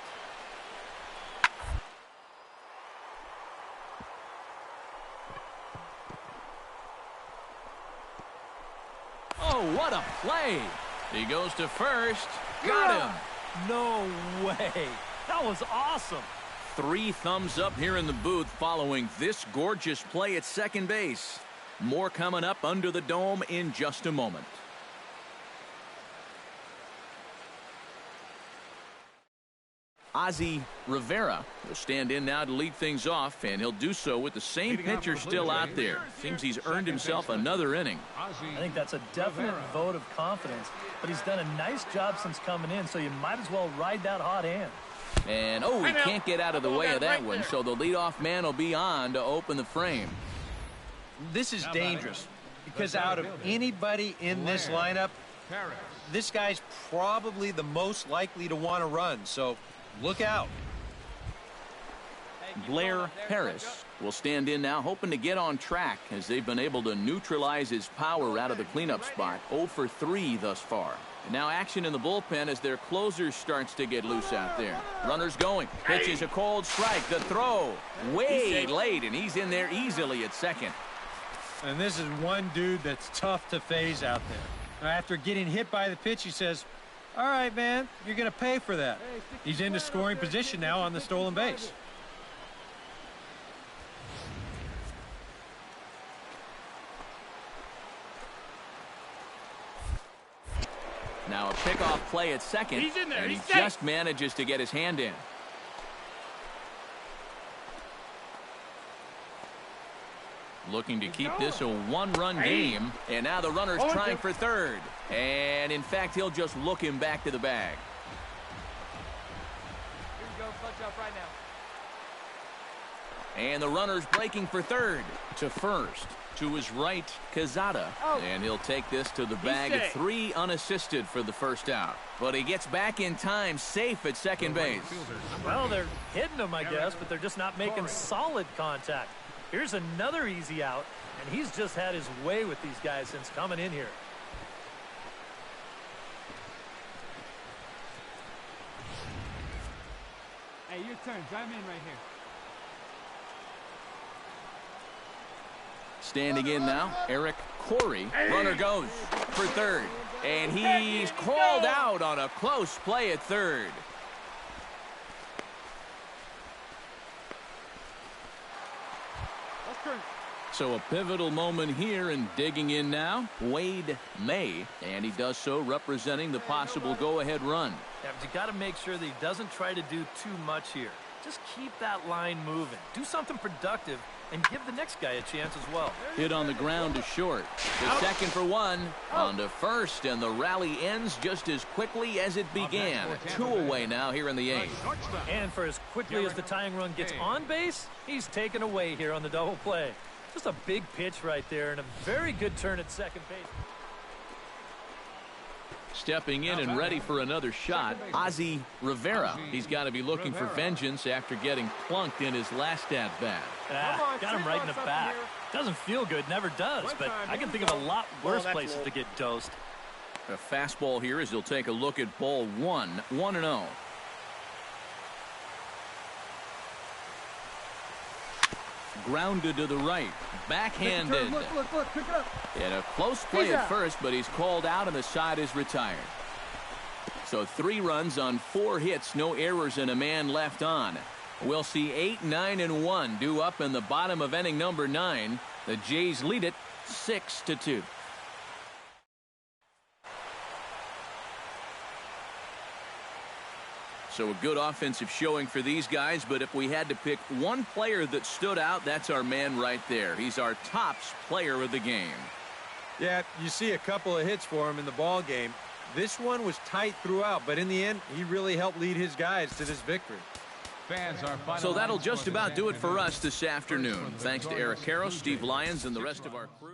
Oh, what a play. He goes to first. Got him. No way. That was awesome. 3 thumbs up here in the booth following this gorgeous play at second base. More coming up under the dome in just a moment. Ozzie Rivera will stand in now to lead things off, and he'll do so with the same pitcher still out there. Seems he's earned himself another inning. I think that's a definite vote of confidence, but he's done a nice job since coming in, so you might as well ride that hot hand. And, oh, he can't get out of the way of that one, so the leadoff man will be on to open the frame. This is dangerous because out of anybody in this lineup, this guy's probably the most likely to want to run, so look out. Blair Harris will stand in now, hoping to get on track as they've been able to neutralize his power out of the cleanup spot. 0 for 3 thus far. And now action in the bullpen as their closer starts to get loose out there. Runners going. Pitches a cold strike. The throw way late, and he's in there easily at second. And this is one dude that's tough to phase out there. After getting hit by the pitch, he says, all right, man, you're going to pay for that. He's into scoring position now on the stolen base. Now a pickoff play at second. He's in there. And he He's safe. just manages to get his hand in. Looking to keep this a one-run game. And now the runner's trying for third. And, in fact, he'll just look him back to the bag. Here you go, clutch up right now. And the runner's breaking for third. To first. To his right, Quezada. And he'll take this to the bag at 3 unassisted for the first out. But he gets back in time, safe at second base. Well, they're hitting him, I guess, but they're just not making solid contact. Here's another easy out, and he's just had his way with these guys since coming in here. Hey, your turn. Drive in right here. Standing in now, Eric Corey. Runner goes for third. And he's called out on a close play at third. So a pivotal moment here, and digging in now, Wade May. And he does so representing the possible go-ahead run. Yeah, but you got to make sure that he doesn't try to do too much here. Just keep that line moving. Do something productive and give the next guy a chance as well. Hit on the ground to short. To second for one. On to first, and the rally ends just as quickly as it began. 2 away now here in the 8th. And for as quickly as the tying run gets on base, he's taken away here on the double play. Just a big pitch right there and a very good turn at second base. Stepping in and ready for another shot, Ozzie Rivera. He's got to be looking for vengeance after getting plunked in his last at-bat. Got him right in the back. Doesn't feel good, never does, but I can think of a lot worse places to get dosed. A fastball here as he'll take a look at ball 1, 1-0. Grounded to the right, backhanded. Look, pick it up. And a close play at first, but he's called out and the side is retired. So 3 runs on 4 hits, no errors and a man left on. We'll see 8, 9, and 1 due up in the bottom of inning number 9. The Jays lead it 6-2. So a good offensive showing for these guys, but if we had to pick one player that stood out, that's our man right there. He's our tops player of the game. Yeah, you see a couple of hits for him in the ball game. This one was tight throughout, but in the end, he really helped lead his guys to this victory. So that'll just about do it for us this afternoon. Thanks to Eric Karros, Steve Lyons, and the rest of our crew.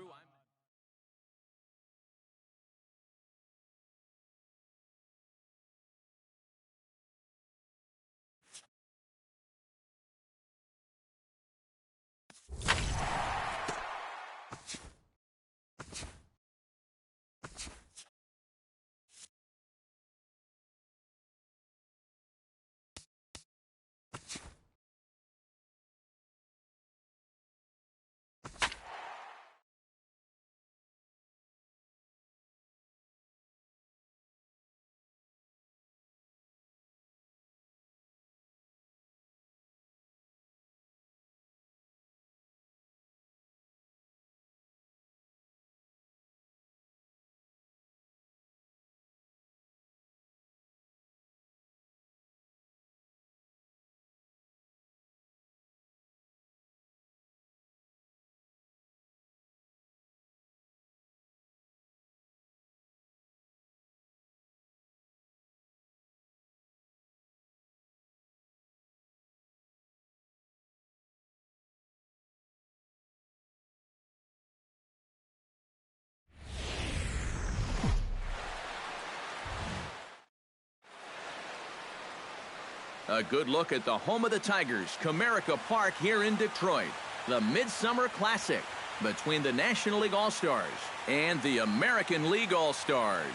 A good look at the home of the Tigers, Comerica Park here in Detroit. The Midsummer Classic between the National League All-Stars and the American League All-Stars.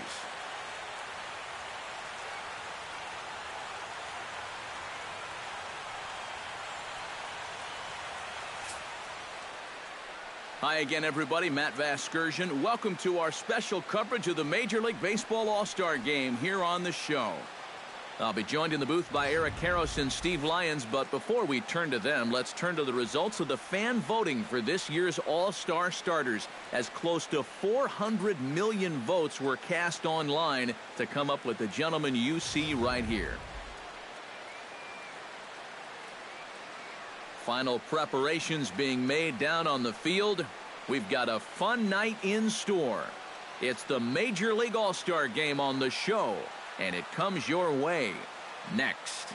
Hi again, everybody. Matt Vasgersian. Welcome to our special coverage of the Major League Baseball All-Star Game here on the show. I'll be joined in the booth by Eric Karros and Steve Lyons, but before we turn to them, let's turn to the results of the fan voting for this year's All-Star starters, as close to 400 million votes were cast online to come up with the gentleman you see right here. Final preparations being made down on the field. We've got a fun night in store. It's the Major League All-Star Game on the show, and it comes your way next.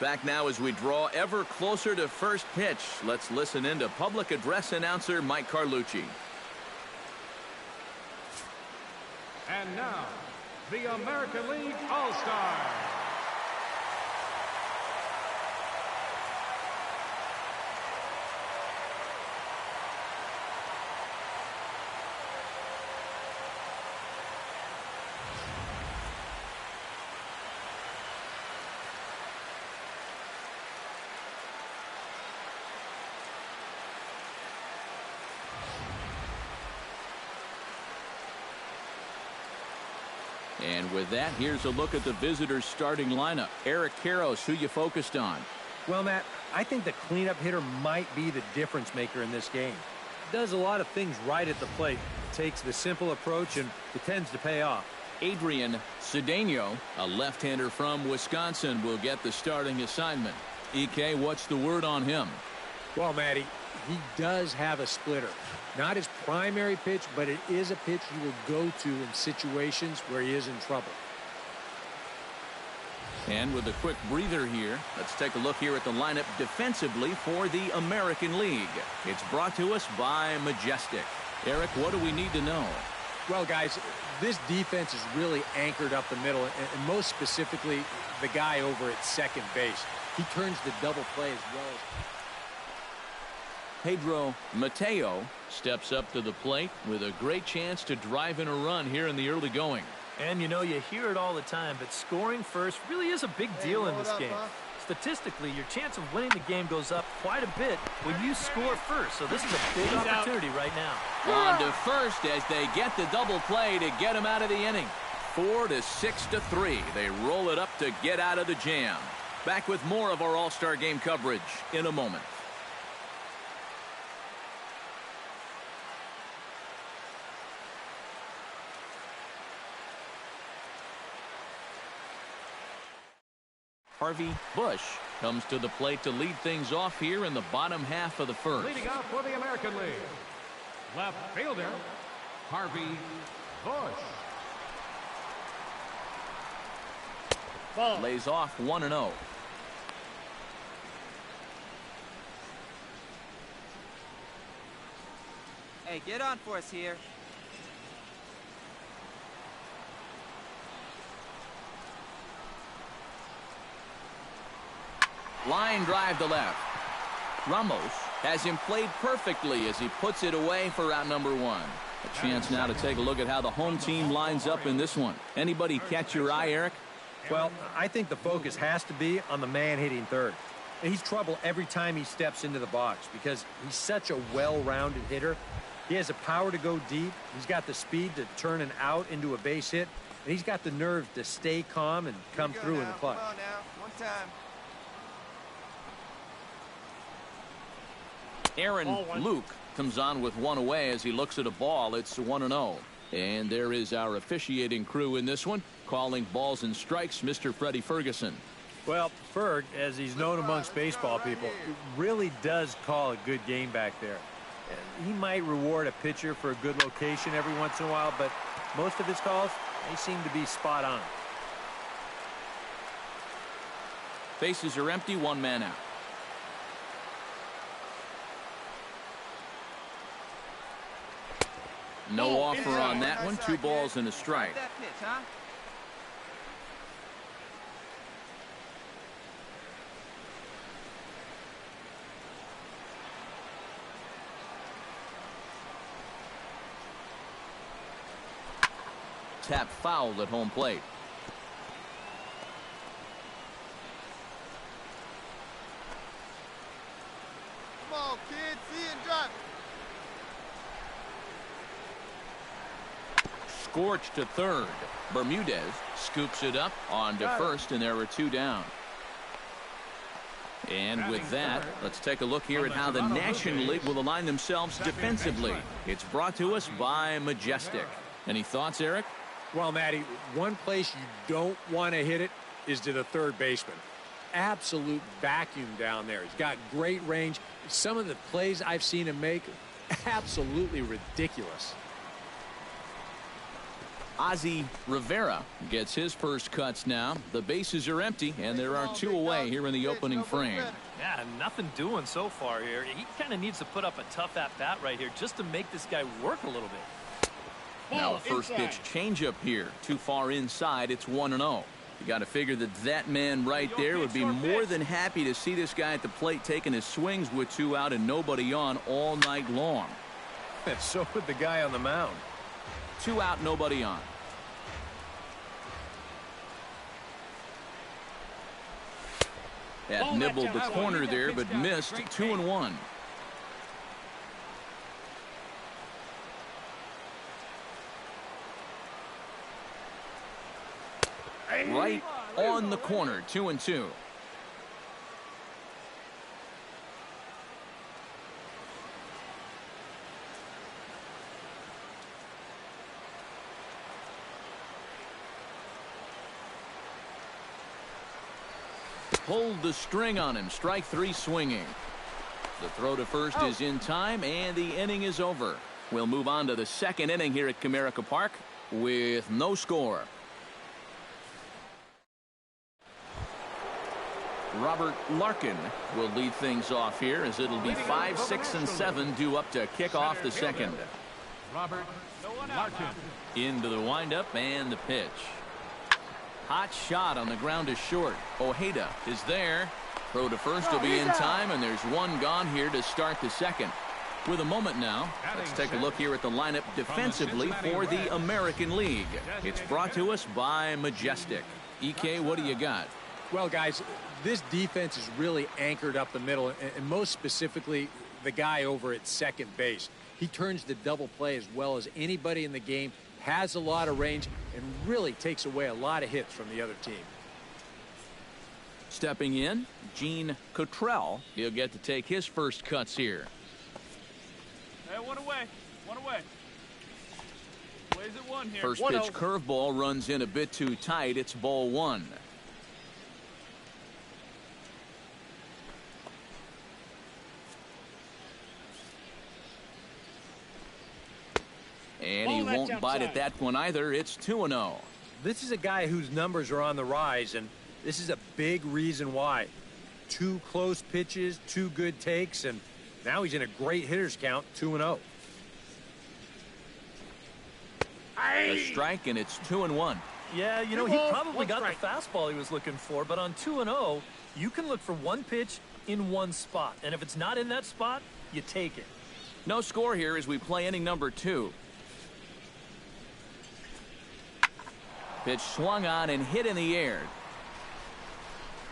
Back now as we draw ever closer to first pitch. Let's listen in to public address announcer Mike Carlucci. And now, the American League All-Stars. And with that, here's a look at the visitors' starting lineup. Eric Karros, who you focused on? Well, Matt, I think the cleanup hitter might be the difference maker in this game. Does a lot of things right at the plate. Takes the simple approach, and it tends to pay off. Adrian Cedeno, a left-hander from Wisconsin, will get the starting assignment. EK, what's the word on him? Well, Matty, he does have a splitter. Not his primary pitch, but it is a pitch he will go to in situations where he is in trouble. And with a quick breather here, let's take a look here at the lineup defensively for the American League. It's brought to us by Majestic. Eric, what do we need to know? Well, guys, this defense is really anchored up the middle, and most specifically, the guy over at second base. He turns the double play as well as... Pedro Mateo steps up to the plate with a great chance to drive in a run here in the early going. And you know, you hear it all the time, but scoring first really is a big deal in this game. Statistically, your chance of winning the game goes up quite a bit when you score first. So this is a big opportunity right now. On to first as they get the double play to get him out of the inning. 4 to 6 to 3. They roll it up to get out of the jam. Back with more of our All-Star Game coverage in a moment. Harvey Bush comes to the plate to lead things off here in the bottom half of the first. Leading off for the American League, left fielder, Harvey Bush. Ball. Lays off 1-0. Hey, get on for us here. Line drive to left. Ramos has him played perfectly as he puts it away for out number 1. A chance now to take a look at how the home team lines up in this one. Anybody catch your eye, Eric? Well, I think the focus has to be on the man hitting third. And he's trouble every time he steps into the box because he's such a well-rounded hitter. He has the power to go deep. He's got the speed to turn an out into a base hit. And he's got the nerve to stay calm and come through in the clutch. Come on now, one time. Aaron Luke comes on with one away as he looks at a ball. It's 1-0. And there is our officiating crew in this one, calling balls and strikes, Mr. Freddie Ferguson. Well, Ferg, as he's known amongst baseball people, really does call a good game back there. He might reward a pitcher for a good location every once in a while, but most of his calls, they seem to be spot on. Bases are empty, one man out. No offer on that one. 2 balls and a strike. That pitch, huh? tap foul at home plate. Come on, kid. See it and drop. Scorched to third. Bermudez scoops it up on to first, and there are 2 down. And with that, let's take a look here at how the National League will align themselves defensively. It's brought to us by Majestic. Any thoughts, Eric? Well, Matty, one place you don't want to hit it is to the third baseman. Absolute vacuum down there. He's got great range. Some of the plays I've seen him make, absolutely ridiculous. Ozzie Rivera gets his first cuts now. The bases are empty, and there are 2 away here in the opening frame. Yeah, nothing doing so far here. He kind of needs to put up a tough at-bat right here just to make this guy work a little bit. Now a first pitch changeup here. Too far inside. It's 1-0. You got to figure that man right there would be more than happy to see this guy at the plate taking his swings with 2 out and nobody on all night long. And so would the guy on the mound. 2 out, nobody on. That nibbled the corner there, but missed. 2-1. Right on the corner. 2-2. Pulled the string on him. Strike 3 swinging. The throw to first is in time, and the inning is over. We'll move on to the second inning here at Comerica Park with no score. Robert Larkin will lead things off here as it'll be 5, 6, and 7 due up to kick off the second. Robert Larkin. Into the windup and the pitch. Hot shot on the ground is short. Ojeda is there. Throw to first will be in time, and there's 1 gone here to start the second. With a moment now, let's take a look here at the lineup defensively for the American League. It's brought to us by Majestic. EK, what do you got? Well, guys, this defense is really anchored up the middle, and most specifically, the guy over at second base. He turns the double play as well as anybody in the game, has a lot of range, and really takes away a lot of hits from the other team. Stepping in, Gene Cottrell. He'll get to take his first cuts here. Hey, one away. Plays it 1 here. First pitch curveball runs in a bit too tight. It's ball 1. And he won't bite at that one either. It's 2-0. This is a guy whose numbers are on the rise, and this is a big reason why. 2 close pitches, 2 good takes, and now he's in a great hitter's count, 2-0. A strike, and it's 2-1. Yeah, you know, he probably got the fastball he was looking for, but on 2-0, you can look for 1 pitch in 1 spot, and if it's not in that spot, you take it. No score here as we play inning number 2. Pitch swung on and hit in the air.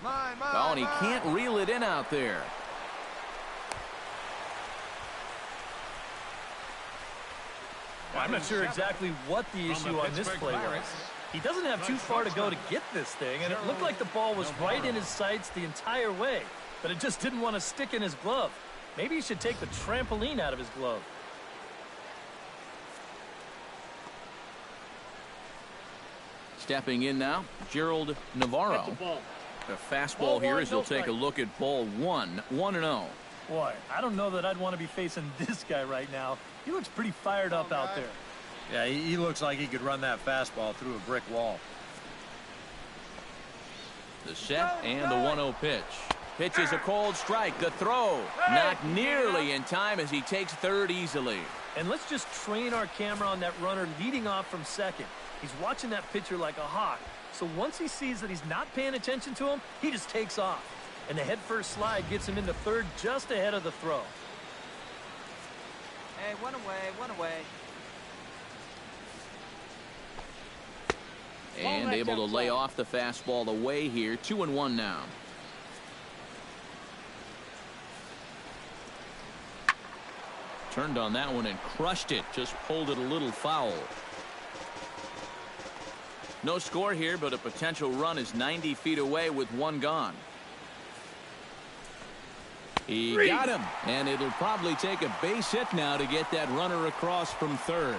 Oh, and he can't reel it in out there. I'm not sure exactly what the issue on this play was. He doesn't have too far to go to get this thing, and it looked like the ball was right in his sights the entire way, but it just didn't want to stick in his glove. Maybe he should take the trampoline out of his glove. Stepping in now, Gerald Navarro. The fastball here as he'll take a look at ball 1, 1-0. Boy, I don't know that I'd want to be facing this guy right now. He looks pretty fired up out there. Yeah, he looks like he could run that fastball through a brick wall. The set and the 1-0 pitch. Pitch is a cold strike. The throw not nearly in time as he takes third easily. And let's just train our camera on that runner leading off from second. He's watching that pitcher like a hawk. So once he sees that he's not paying attention to him, he just takes off. And the head-first slide gets him into third just ahead of the throw. Hey, one away. And able to lay off the fastball away here. 2-1 now. Turned on that one and crushed it. Just pulled it a little foul. No score here, but a potential run is 90 feet away with one gone. He got him, and it'll probably take a base hit now to get that runner across from third.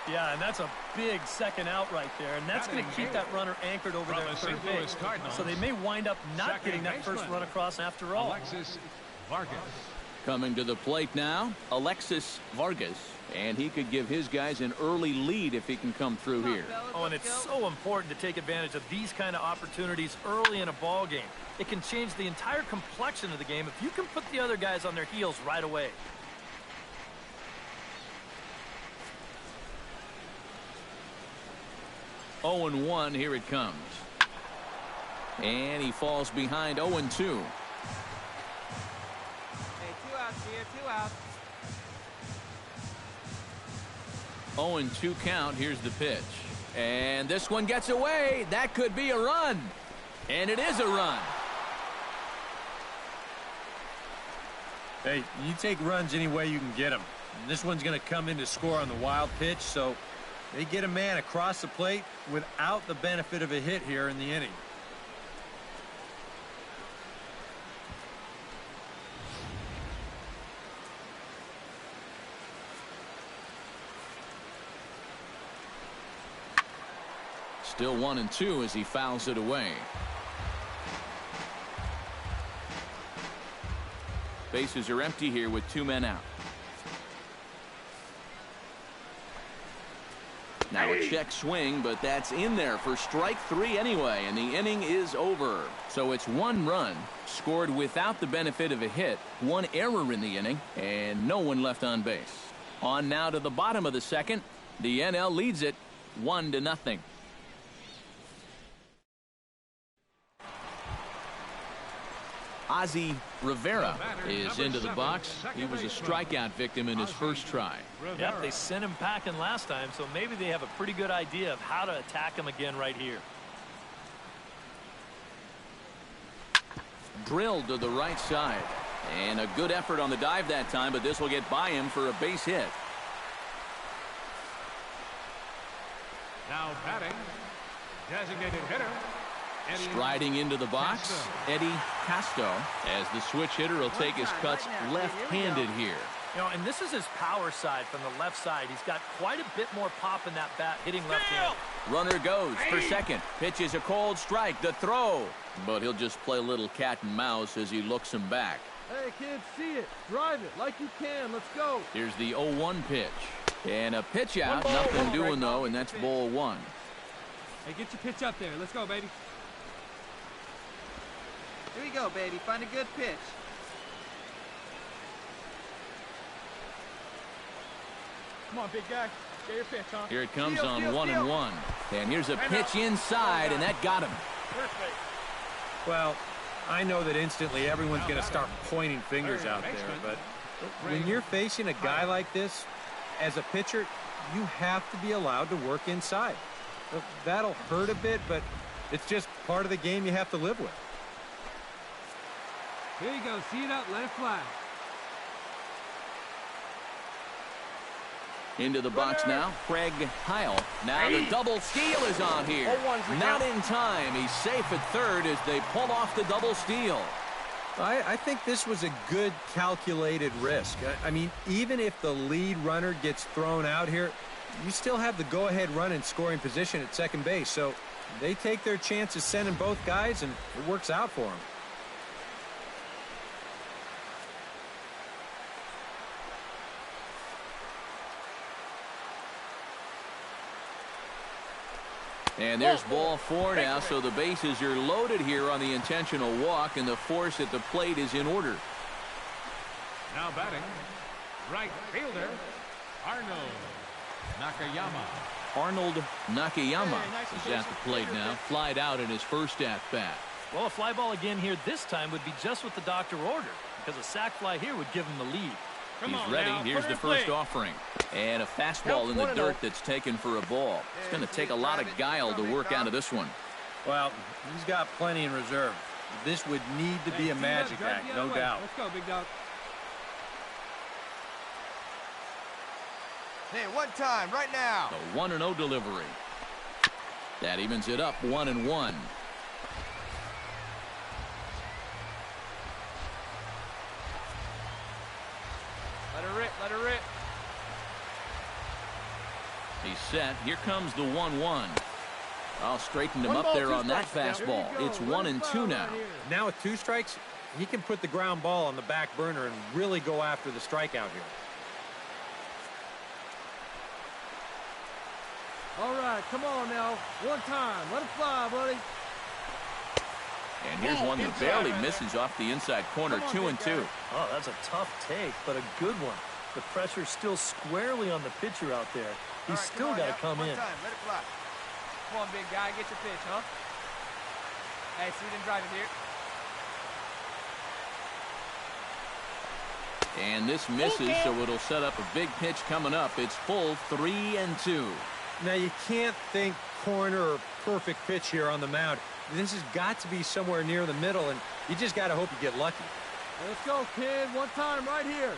Yeah, and that's a big second out right there, and that's going to keep that runner anchored over there at third base. So they may wind up not getting that first run across after all. Alexis Vargas. Coming to the plate now, Alexis Vargas, and he could give his guys an early lead if he can come through here. Oh, and it's so important to take advantage of these kind of opportunities early in a ball game. It can change the entire complexion of the game if you can put the other guys on their heels right away. Oh and 1, here it comes. And he falls behind 0-2. 0-2 count. Here's the pitch. And this one gets away. That could be a run. And it is a run. Hey, you take runs any way you can get them. And this one's going to come in to score on the wild pitch, so they get a man across the plate without the benefit of a hit here in the inning. Still 1-2 as he fouls it away. Bases are empty here with 2 men out. Now a check swing, but that's in there for strike 3 anyway, and the inning is over. So it's 1 run scored without the benefit of a hit, 1 error in the inning, and no one left on base. On now to the bottom of the second. The NL leads it 1-0. Ozzie Rivera is into the box. He was a strikeout victim in his first try. Yep, they sent him packing last time, so maybe they have a pretty good idea of how to attack him again right here. Drilled to the right side. And a good effort on the dive that time, but this will get by him for a base hit. Now batting, designated hitter. Striding into the box, Eddie Casto, as the switch hitter will take his cuts left-handed here. You know, and this is his power side from the left side. He's got quite a bit more pop in that bat hitting left-handed. Runner goes for second. Pitches a cold strike. The throw. But he'll just play a little cat and mouse as he looks him back. Hey, kid, see it. Drive it like you can. Let's go. Here's the 0-1 pitch. And a pitch out. Nothing doing, though, and that's ball 1. Hey, get your pitch up there. Let's go, baby. Here we go, baby. Find a good pitch. Come on, big guy. Get your pitch, huh? Here it comes on 1-1. And here's a pitch inside, and that got him. Perfect. Well, I know that instantly everyone's going to start pointing fingers out there, but when you're facing a guy like this, as a pitcher, you have to be allowed to work inside. That'll hurt a bit, but it's just part of the game you have to live with. Here you go. See it up. Let it fly. Into the box now, Craig Heil. Now the double steal is on here. Not in time. He's safe at third as they pull off the double steal. I think this was a good calculated risk. I mean, even if the lead runner gets thrown out here, you still have the go-ahead run in scoring position at second base. So they take their chances sending both guys, and it works out for them. And there's ball 4 now, so the bases are loaded here on the intentional walk, and the force at the plate is in order. Now batting, right fielder, Arnold Nakayama. Arnold Nakayama is at the plate now. Flied out in his first at-bat. Well, a fly ball again here this time would be just what the doctor ordered, because a sac fly here would give him the lead. He's ready. Here's the first offering. And a fastball in the dirt that's taken for a ball. It's going to take a lot of guile to work out of this one. Well, he's got plenty in reserve. This would need to be a magic act, no doubt. Let's go, big dog. Hey, one time, right now. The 1-0 delivery. That evens it up 1-1. Let her rip, let her rip. He's set. Here comes the 1-1. I'll straighten him up there on that fastball. It's 1-2 now. Now with 2 strikes, he can put the ground ball on the back burner and really go after the strikeout here. All right, come on now. One time. Let it fly, buddy. And here's one that barely misses off the inside corner. 2-2. Oh, that's a tough take, but a good one. The pressure's still squarely on the pitcher out there. He's still got to come in. One time, let it fly. Come on, big guy, get your pitch, huh? Hey, see them driving here. And this misses, so it'll set up a big pitch coming up. It's full 3-2. Now, you can't think corner or perfect pitch here on the mound. This has got to be somewhere near the middle, and you just got to hope you get lucky. Let's go, kid. One time right here.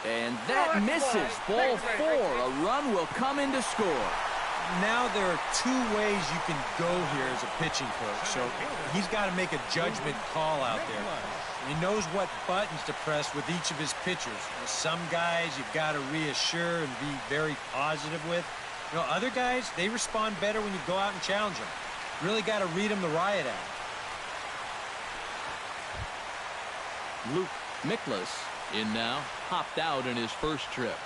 And that misses. Ball 4. A run will come in to score. Now there are 2 ways you can go here as a pitching coach, so he's got to make a judgment call out there. He knows what buttons to press with each of his pitchers. Some guys you've got to reassure and be very positive with. You know, other guys, they respond better when you go out and challenge them. Really got to read them the riot act. Luke Miklas in now, hopped out in his first trip.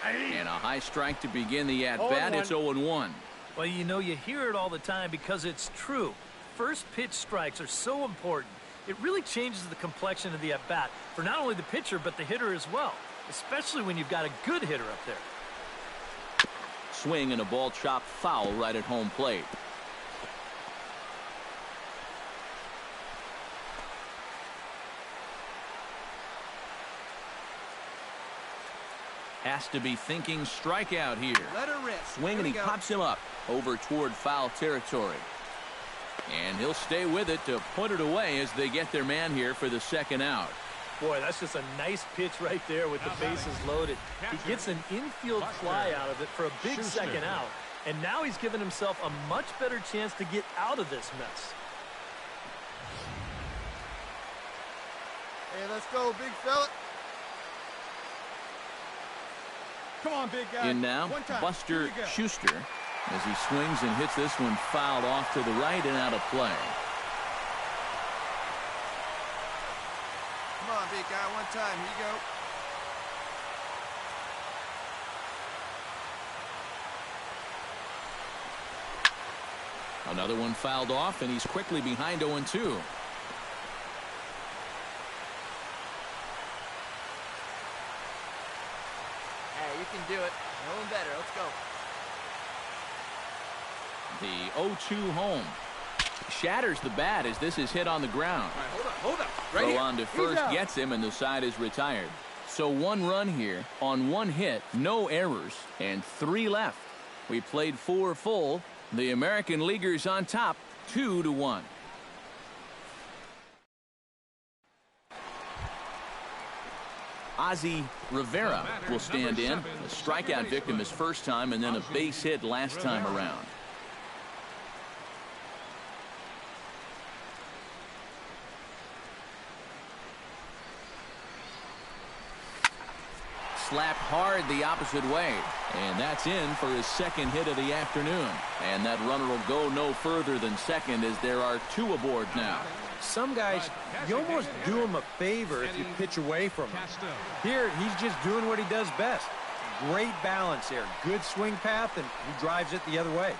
And a high strike to begin the at-bat. It's 0-1. Well, you know, you hear it all the time because it's true. First pitch strikes are so important. It really changes the complexion of the at-bat for not only the pitcher but the hitter as well, especially when you've got a good hitter up there. Swing and a ball chopped foul right at home plate. Has to be thinking strikeout here. Let her rip. Swing and he pops him up over toward foul territory. And he'll stay with it to put it away as they get their man here for the second out. Boy, that's just a nice pitch right there with the bases loaded. He gets an infield fly out of it for a big second out. And now he's given himself a much better chance to get out of this mess. Hey, let's go, big fella. Come on, big guy. In now, Buster Schuster as he swings and hits this one fouled off to the right and out of play. Come on, big guy, one time. Here you go. Another one fouled off, and he's quickly behind 0-2. Hey, you can do it. No one better. Let's go. The 0-2 home. Shatters the bat as this is hit on the ground. All right, hold up. Right Throw here. on to first gets him, and the side is retired. So 1 run here on 1 hit, no errors, and 3 left. We played 4 full. The American Leaguers on top, 2-1. Ozzie Rivera will stand in. A strikeout victim his first time, and then a base hit last time around. Slapped hard the opposite way, and that's in for his second hit of the afternoon. And that runner will go no further than second as there are 2 aboard now. Some guys, you almost do him a favor if you pitch away from him. Here, he's just doing what he does best. Great balance here. Good swing path, and he drives it the other way.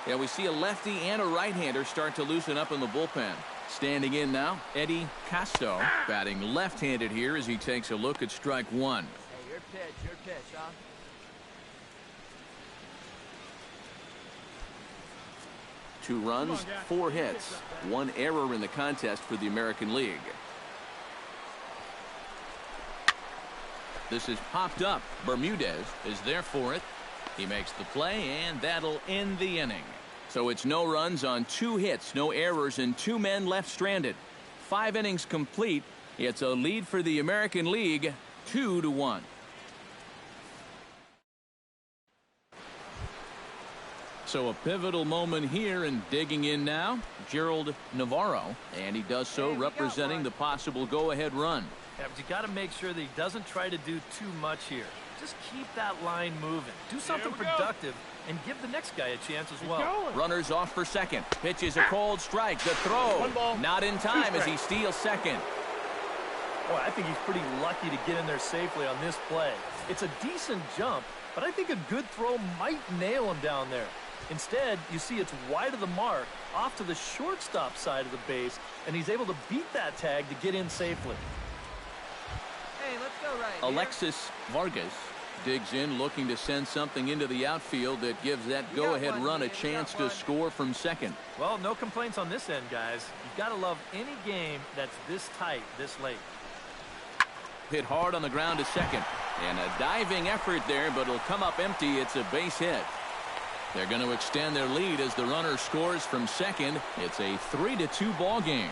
Yeah, we see a lefty and a right-hander start to loosen up in the bullpen. Standing in now, Eddie Casto, batting left-handed here as he takes a look at strike one. Hey, your pitch, huh? Two runs, 4 hits, 1 error in the contest for the American League. This is popped up. Bermudez is there for it. He makes the play, and that'll end the inning. So it's no runs on 2 hits, no errors, and 2 men left stranded. 5 innings complete. It's a lead for the American League, 2-1. So a pivotal moment here, and digging in now, Gerald Navarro, and he does so representing the possible go-ahead run. Yeah, but you got to make sure that he doesn't try to do too much here. Just keep that line moving. Do something productive and give the next guy a chance as well. Runners off for second. Pitch is a cold strike. The throw not in time as he steals second. Boy, I think he's pretty lucky to get in there safely on this play. It's a decent jump, but I think a good throw might nail him down there. Instead, you see it's wide of the mark, off to the shortstop side of the base, and he's able to beat that tag to get in safely. Hey, let's go right here. Alexis Vargas digs in, looking to send something into the outfield that gives that go-ahead run a chance to score from second. Well, no complaints on this end, guys. You've got to love any game that's this tight, this late. Hit hard on the ground to second. And a diving effort there, but it'll come up empty. It's a base hit. They're going to extend their lead as the runner scores from second. It's a 3-2 ball game.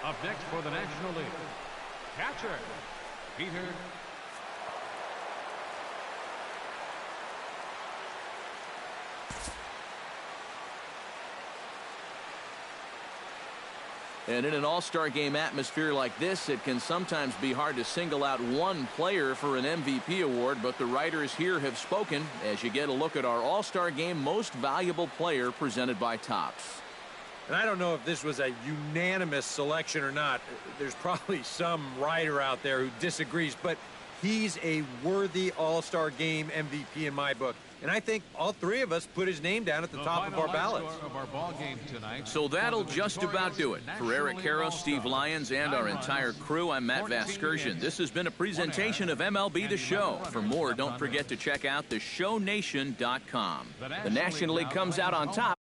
Up next for the National League, catcher, Peter. And in an all-star game atmosphere like this, it can sometimes be hard to single out one player for an MVP award, but the writers here have spoken as you get a look at our all-star game most valuable player presented by Topps. And I don't know if this was a unanimous selection or not. There's probably some writer out there who disagrees, but he's a worthy all-star game MVP in my book. And I think all 3 of us put his name down at the top of our ballots. So that'll just about do it. For Eric Karros, Steve Lyons, and our entire crew, I'm Matt Vasgersian. This has been a presentation of MLB The Show. For more, don't forget to check out theshownation.com. The National League comes out on top.